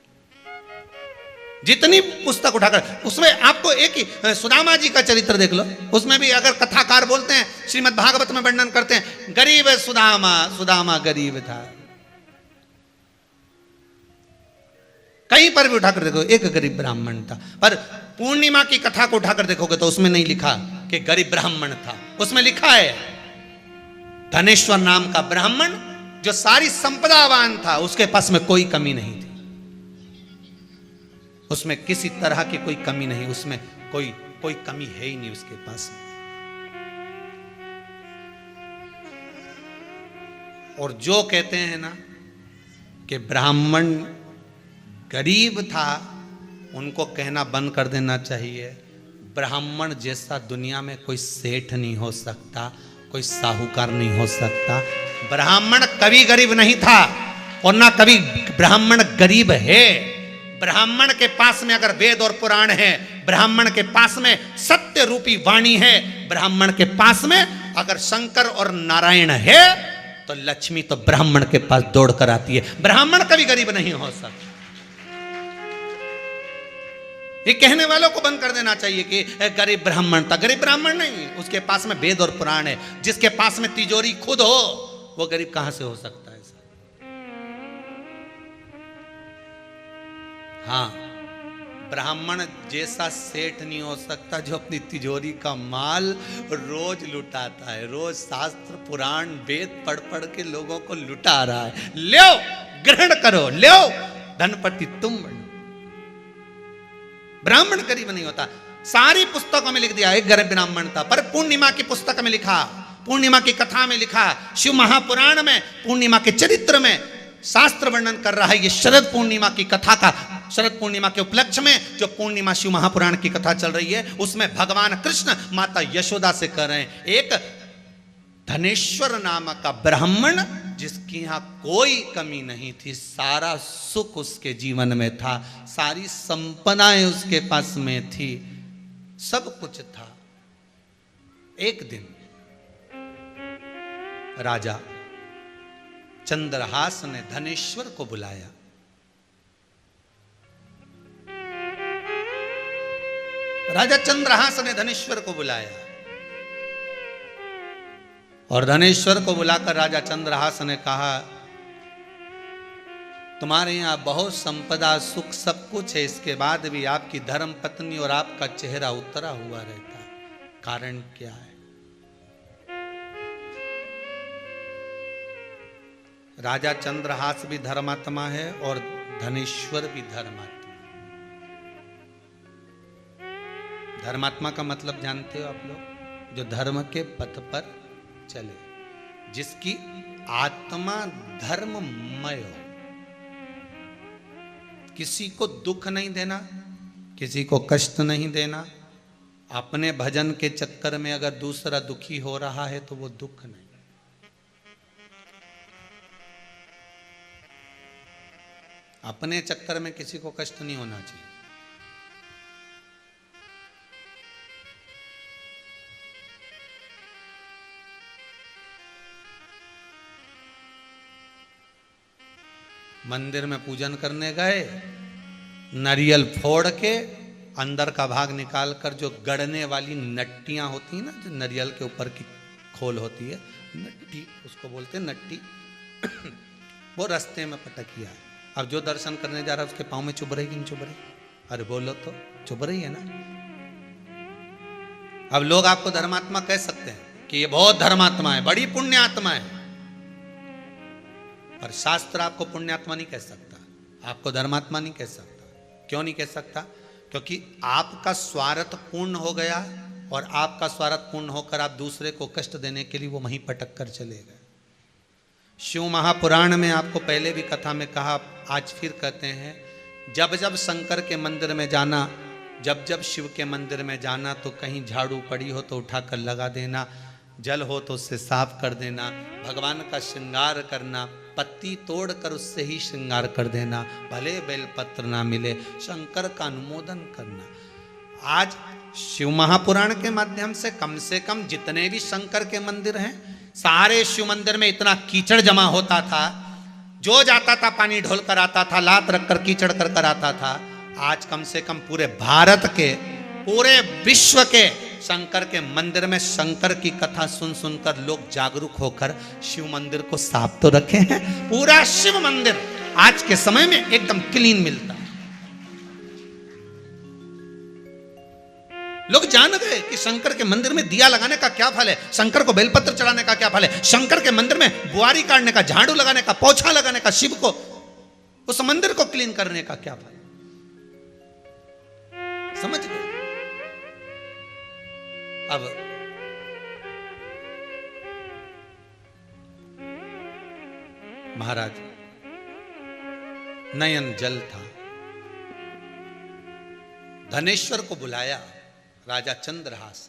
A: जितनी पुस्तक उठाकर उसमें आपको एक ही सुदामा जी का चरित्र देख लो, उसमें भी अगर कथाकार बोलते हैं, श्रीमद् भागवत में वर्णन करते हैं गरीब सुदामा, सुदामा गरीब था। कहीं पर भी उठाकर देखो एक गरीब ब्राह्मण था। पर पूर्णिमा की कथा को उठाकर देखोगे तो उसमें नहीं लिखा कि गरीब ब्राह्मण था, उसमें लिखा है धनेश्वर नाम का ब्राह्मण जो सारी संपदावान था, उसके पास में कोई कमी नहीं थी। उसमें किसी तरह की कोई कमी नहीं, उसमें कोई कमी है ही नहीं उसके पास। और जो कहते हैं ना कि ब्राह्मण गरीब था, उनको कहना बंद कर देना चाहिए। ब्राह्मण जैसा दुनिया में कोई सेठ नहीं हो सकता, कोई साहूकार नहीं हो सकता। ब्राह्मण कभी गरीब नहीं था और ना कभी ब्राह्मण गरीब है। ब्राह्मण के पास में अगर वेद और पुराण है, ब्राह्मण के पास में सत्य रूपी वाणी है, ब्राह्मण के पास में अगर शंकर और नारायण है, तो लक्ष्मी तो ब्राह्मण के पास दौड़ कर आती है। ब्राह्मण कभी गरीब नहीं हो सकता। ये कहने वालों को बंद कर देना चाहिए कि गरीब ब्राह्मण था। गरीब ब्राह्मण नहीं, उसके पास में वेद और पुराण है। जिसके पास में तिजोरी खुद हो, वो गरीब कहां से हो सकता है? हाँ, ब्राह्मण जैसा सेठ नहीं हो सकता जो अपनी तिजोरी का माल रोज लुटाता है। रोज शास्त्र पुराण वेद पढ़ पढ़ के लोगों को लुटा रहा है। लो ग्रहण करो, लो धनपति तुम बनो। ब्राह्मण गरीब नहीं होता। सारी पुस्तकों में लिख दिया एक गरीब ब्राह्मण था, पर पूर्णिमा की पुस्तक में लिखा, पूर्णिमा की कथा में लिखा, शिव महापुराण में पूर्णिमा के चरित्र में शास्त्र वर्णन कर रहा है। ये शरद पूर्णिमा की कथा का, शरद पूर्णिमा के उपलक्ष्य में जो पूर्णिमा शिव महापुराण की कथा चल रही है, उसमें भगवान कृष्ण माता यशोदा से कर रहे हैं। एक धनेश्वर नामक का ब्राह्मण जिसकी यहां कोई कमी नहीं थी, सारा सुख उसके जीवन में था, सारी संपदाएं उसके पास में थी, सब कुछ था। एक दिन राजा चंद्रहास ने धनेश्वर को बुलाया। राजा चंद्रहास ने धनेश्वर को बुलाया और धनेश्वर को बुलाकर राजा चंद्रहास ने कहा, तुम्हारे यहां बहुत संपदा सुख सब कुछ है, इसके बाद भी आपकी धर्म पत्नी और आपका चेहरा उतरा हुआ रहता है, कारण क्या है? राजा चंद्रहास भी धर्मात्मा है और धनेश्वर भी धर्मात्मा। धर्मात्मा का मतलब जानते हो आप लोग? जो धर्म के पथ पर चले, जिसकी आत्मा धर्ममय हो, किसी को दुख नहीं देना, किसी को कष्ट नहीं देना। अपने भजन के चक्कर में अगर दूसरा दुखी हो रहा है तो वो दुख नहीं। अपने चक्कर में किसी को कष्ट नहीं होना चाहिए। मंदिर में पूजन करने गए, नारियल फोड़ के अंदर का भाग निकाल कर जो गड़ने वाली नट्टियां होती हैं ना, जो नारियल के ऊपर की खोल होती है, नट्टी उसको बोलते हैं, नट्टी वो रास्ते में पटकिया। अब जो दर्शन करने जा रहा है उसके पाँव में चुभ रही कि नहीं चुभ रही? अरे बोलो तो, चुभ रही है ना। अब लोग आपको धर्मात्मा कह सकते हैं कि ये बहुत धर्मात्मा है, बड़ी पुण्यात्मा है, पर शास्त्र आपको पुण्यात्मा नहीं कह सकता, आपको धर्मात्मा नहीं कह सकता। क्यों नहीं कह सकता? क्योंकि आपका स्वार्थ पूर्ण हो गया और आपका स्वार्थ पूर्ण होकर आप दूसरे को कष्ट देने के लिए वो वहीं पटक कर चले गए। शिव महापुराण में आपको पहले भी कथा में कहा, आज फिर कहते हैं, जब जब शंकर के मंदिर में जाना, जब जब शिव के मंदिर में जाना, तो कहीं झाड़ू पड़ी हो तो उठाकर लगा देना, जल हो तो उससे साफ कर देना, भगवान का श्रृंगार करना, पत्ती तोड़कर उससे ही श्रृंगार कर देना, भले बेलपत्र ना मिले, शंकर का अनुमोदन करना। आज शिव महापुराण के माध्यम से कम जितने भी शंकर के मंदिर हैं, सारे शिव मंदिर में इतना कीचड़ जमा होता था, जो जाता था पानी ढोल कर आता था, लात रखकर कीचड़ कर कर आता था। आज कम से कम पूरे भारत के, पूरे विश्व के शंकर के मंदिर में शंकर की कथा सुन सुनकर लोग जागरूक होकर शिव मंदिर को साफ तो रखे हैं। पूरा शिव मंदिर आज के समय में एकदम क्लीन मिलता है। लोग जान गए कि शंकर के मंदिर में दिया लगाने का क्या फल है, शंकर को बेलपत्र चढ़ाने का क्या फल है, शंकर के मंदिर में बुआरी काटने का, झाड़ू लगाने का, पोछा लगाने का, शिव को उस मंदिर को क्लीन करने का क्या फल है। समझ गए। अब महाराज नयन जल था, धनेश्वर को बुलाया राजा चंद्रहास।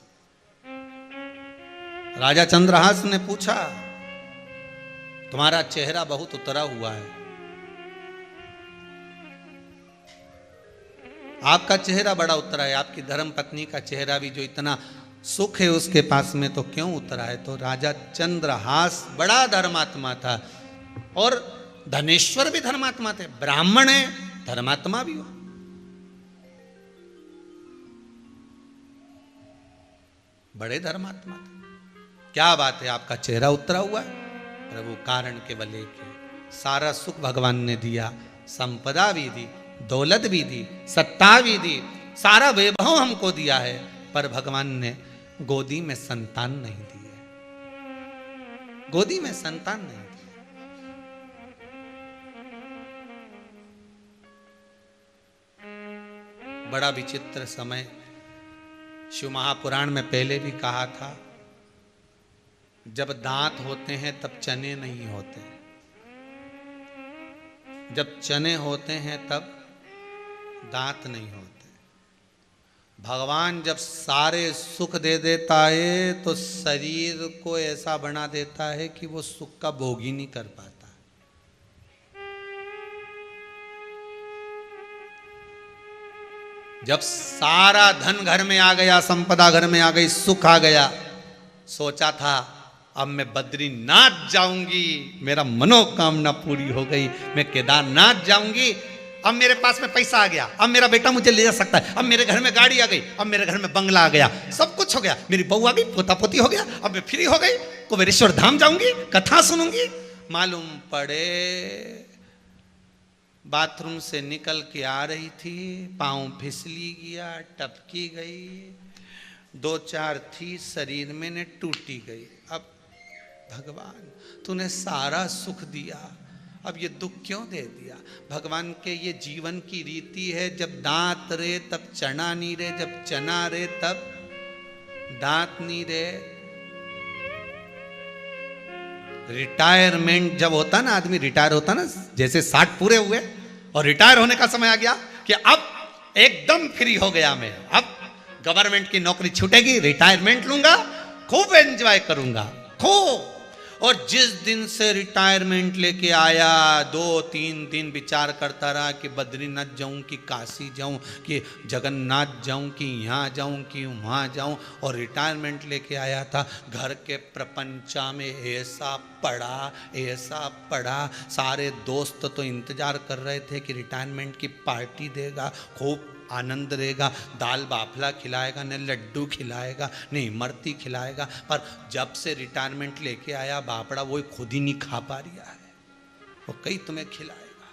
A: राजा चंद्रहास ने पूछा, तुम्हारा चेहरा बहुत उतरा हुआ है, आपका चेहरा बड़ा उतरा है, आपकी धर्म पत्नी का चेहरा भी जो इतना सुख है उसके पास में तो क्यों उतरा है? तो राजा चंद्रहास बड़ा धर्मात्मा था और धनेश्वर भी धर्मात्मा थे, ब्राह्मण है धर्मात्मा भी हो। बड़े धर्मात्मा थे। क्या बात है, आपका चेहरा उतरा हुआ है? प्रभु कारण केवल एक है, सारा सुख भगवान ने दिया, संपदा भी दी, दौलत भी दी, सत्ता भी दी, सारा वैभव हमको दिया है, पर भगवान ने गोदी में संतान नहीं दी है, गोदी में संतान नहीं दी। बड़ा विचित्र समय, शिव महापुराण में पहले भी कहा था, जब दांत होते हैं तब चने नहीं होते, जब चने होते हैं तब दांत नहीं होते। भगवान जब सारे सुख दे देता है तो शरीर को ऐसा बना देता है कि वो सुख का भोग ही नहीं कर पाता। जब सारा धन घर में आ गया, संपदा घर में आ गई, सुख आ गया, सोचा था अब मैं बद्रीनाथ जाऊंगी, मेरा मनोकामना पूरी हो गई, मैं केदारनाथ जाऊंगी, अब मेरे पास में पैसा आ गया, अब मेरा बेटा मुझे ले जा सकता है, अब मेरे घर में गाड़ी आ गई, अब मेरे घर में बंगला आ गया, सब कुछ हो गया, मेरी बहू आ गई, पोता पोती हो गया, अब मैं फ्री हो गई, कुबेरेश्वर धाम जाऊंगी, कथा सुनूंगी। मालूम पड़े बाथरूम से निकल के आ रही थी, पांव फिसली गया, टपकी गई, 2-4 थी शरीर में ने टूटी गई। अब भगवान तूने सारा सुख दिया, अब ये दुख क्यों दे दिया? भगवान के ये जीवन की रीति है, जब दांत रे तब चना नहीं रे, जब चना रे तब दांत नहीं रे। रिटायरमेंट जब होता ना, आदमी रिटायर होता ना, जैसे 60 पूरे हुए और रिटायर होने का समय आ गया कि अब एकदम फ्री हो गया मैं, अब गवर्नमेंट की नौकरी छूटेगी, रिटायरमेंट लूंगा, खूब एंजॉय करूंगा, खूब। और जिस दिन से रिटायरमेंट लेके आया, 2-3 दिन विचार करता रहा कि बद्रीनाथ जाऊं कि काशी जाऊं कि जगन्नाथ जाऊं कि यहाँ जाऊं कि वहाँ जाऊं। और रिटायरमेंट लेके आया था, घर के प्रपंचा में ऐसा पड़ा, सारे दोस्त तो इंतजार कर रहे थे कि रिटायरमेंट की पार्टी देगा, खूब आनंद रहेगा, दाल बाफला खिलाएगा, न लड्डू खिलाएगा, न इमरती खिलाएगा। पर जब से रिटायरमेंट लेके आया, बापड़ा वो खुद ही नहीं खा पा रहा है, वो कहीं तुम्हें खिलाएगा।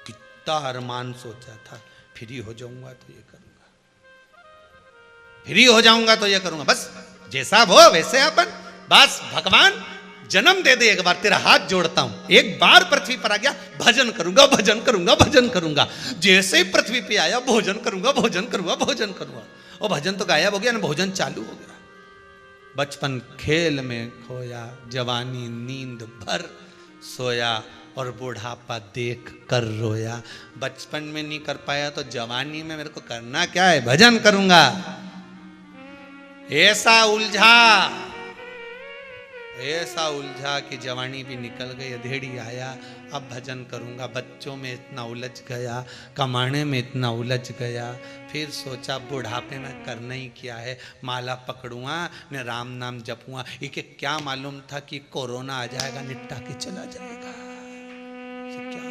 A: कितना अरमान सोचा था, फ्री हो जाऊंगा तो ये करूंगा, फ्री हो जाऊंगा तो ये करूंगा, बस जैसा वो वैसे अपन, बस भगवान जन्म दे दे एक बार, तेरा हाथ जोड़ता हूं, एक बार पृथ्वी पर आ गया, भजन करूंगा, भजन करूंगा, भजन करूंगा। जैसे ही पृथ्वी पे आया, भोजन करूंगा, भोजन करूंगा, भोजन करूंगा। और भजन तो गायब हो गया ना, भोजन चालू हो गया। बचपन खेल में खोया, जवानी नींद भर सोया, और बुढ़ापा देख कर रोया। बचपन में नहीं कर पाया तो जवानी में मेरे को करना क्या है? भजन करूंगा। ऐसा उलझा कि जवानी भी निकल गई, अधेड़ी आया, अब भजन करूंगा। बच्चों में इतना उलझ गया, कमाने में इतना उलझ गया, फिर सोचा बुढ़ापे में करना ही क्या है, माला पकड़ूंगा न राम नाम जपूंगा। ये क्या मालूम था कि कोरोना आ जाएगा, निपटा के चला जाएगा। क्या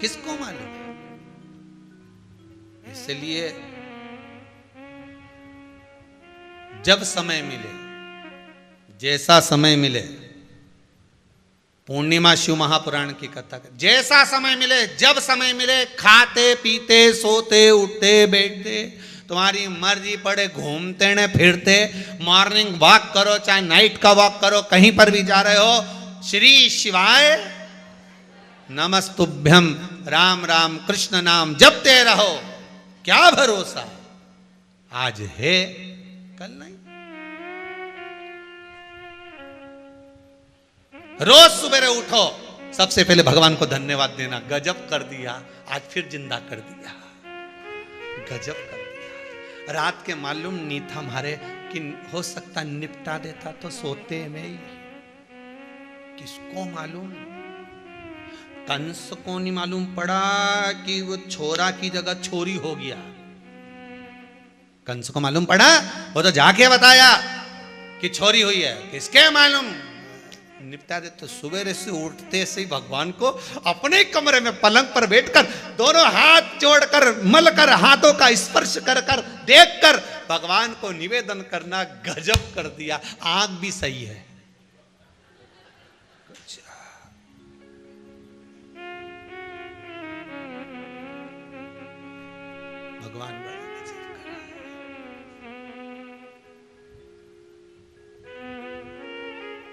A: किसको मालूम? इसलिए जब समय मिले, जैसा समय मिले, पूर्णिमा शिव महापुराण की कथा कर, जैसा समय मिले, जब समय मिले, खाते पीते सोते उठते बैठते, तुम्हारी मर्जी पड़े, घूमते न फिरते, मॉर्निंग वॉक करो चाहे नाइट का वॉक करो, कहीं पर भी जा रहे हो, श्री शिवाय नमस्तुभ्यम, राम राम कृष्ण नाम जपते रहो। क्या भरोसा, आज है कल नहीं। रोज सुबह उठो, सबसे पहले भगवान को धन्यवाद देना, गजब कर दिया, आज फिर जिंदा कर दिया, गजब कर दिया। रात के मालूम नहीं था हमारे कि हो सकता निपटा देता तो सोते में ही, किसको मालूम, कंस को नहीं मालूम पड़ा कि वो छोरा की जगह छोरी हो गया। कंस को मालूम पड़ा, वो तो जाके बताया कि छोरी हुई है, किसके मालूम, निपटा दे। तो सुबह से उठते से भगवान को अपने कमरे में पलंग पर बैठकर दोनों हाथ जोड़कर मलकर हाथों का स्पर्श कर कर देख कर भगवान को निवेदन करना, गजब कर दिया। आंख भी सही है, भगवान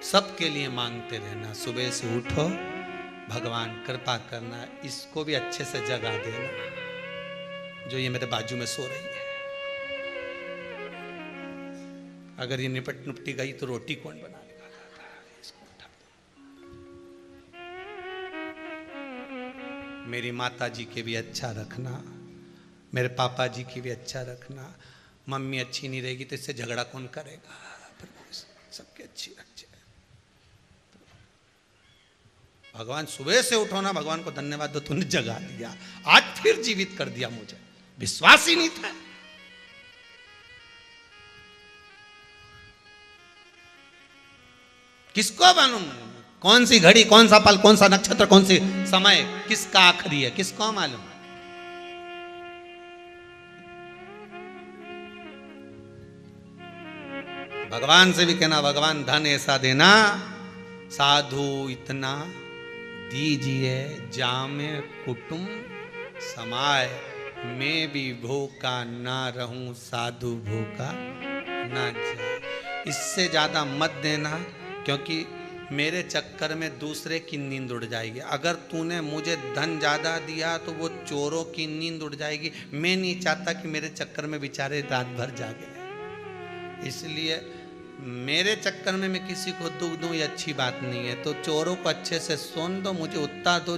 A: सबके लिए मांगते रहना। सुबह से उठो, भगवान कृपा करना, इसको भी अच्छे से जगा देना जो ये मेरे बाजू में सो रही है। अगर ये निपट नुपटी गई तो रोटी कौन बनाएगा, इसको उठा दो। मेरी माता जी के भी अच्छा रखना, मेरे पापा जी की भी अच्छा रखना। मम्मी अच्छी नहीं रहेगी तो इससे झगड़ा कौन करेगा, सबके अच्छी रखे। भगवान सुबह से उठो ना, भगवान को धन्यवाद दो, तूने जगा दिया, आज फिर जीवित कर दिया, मुझे विश्वास ही नहीं था। किसको मालूम कौन सी घड़ी, कौन सा पल, कौन सा नक्षत्र, कौन सी समय किसका आखिरी है, किसको मालूम। भगवान से भी कहना, भगवान धन ऐसा देना, साधु इतना दीजिए जामे कुटुंब समाय, मैं भी भूखा ना रहूं, साधु भूखा ना जाए। इससे ज्यादा मत देना, क्योंकि मेरे चक्कर में दूसरे की नींद उड़ जाएगी। अगर तूने मुझे धन ज्यादा दिया तो वो चोरों की नींद उड़ जाएगी। मैं नहीं चाहता कि मेरे चक्कर में बेचारे रात भर जागे, इसलिए मेरे चक्कर में मैं किसी को दुख दूं ये अच्छी बात नहीं है। तो चोरों को अच्छे से सुन दो, मुझे उतना दो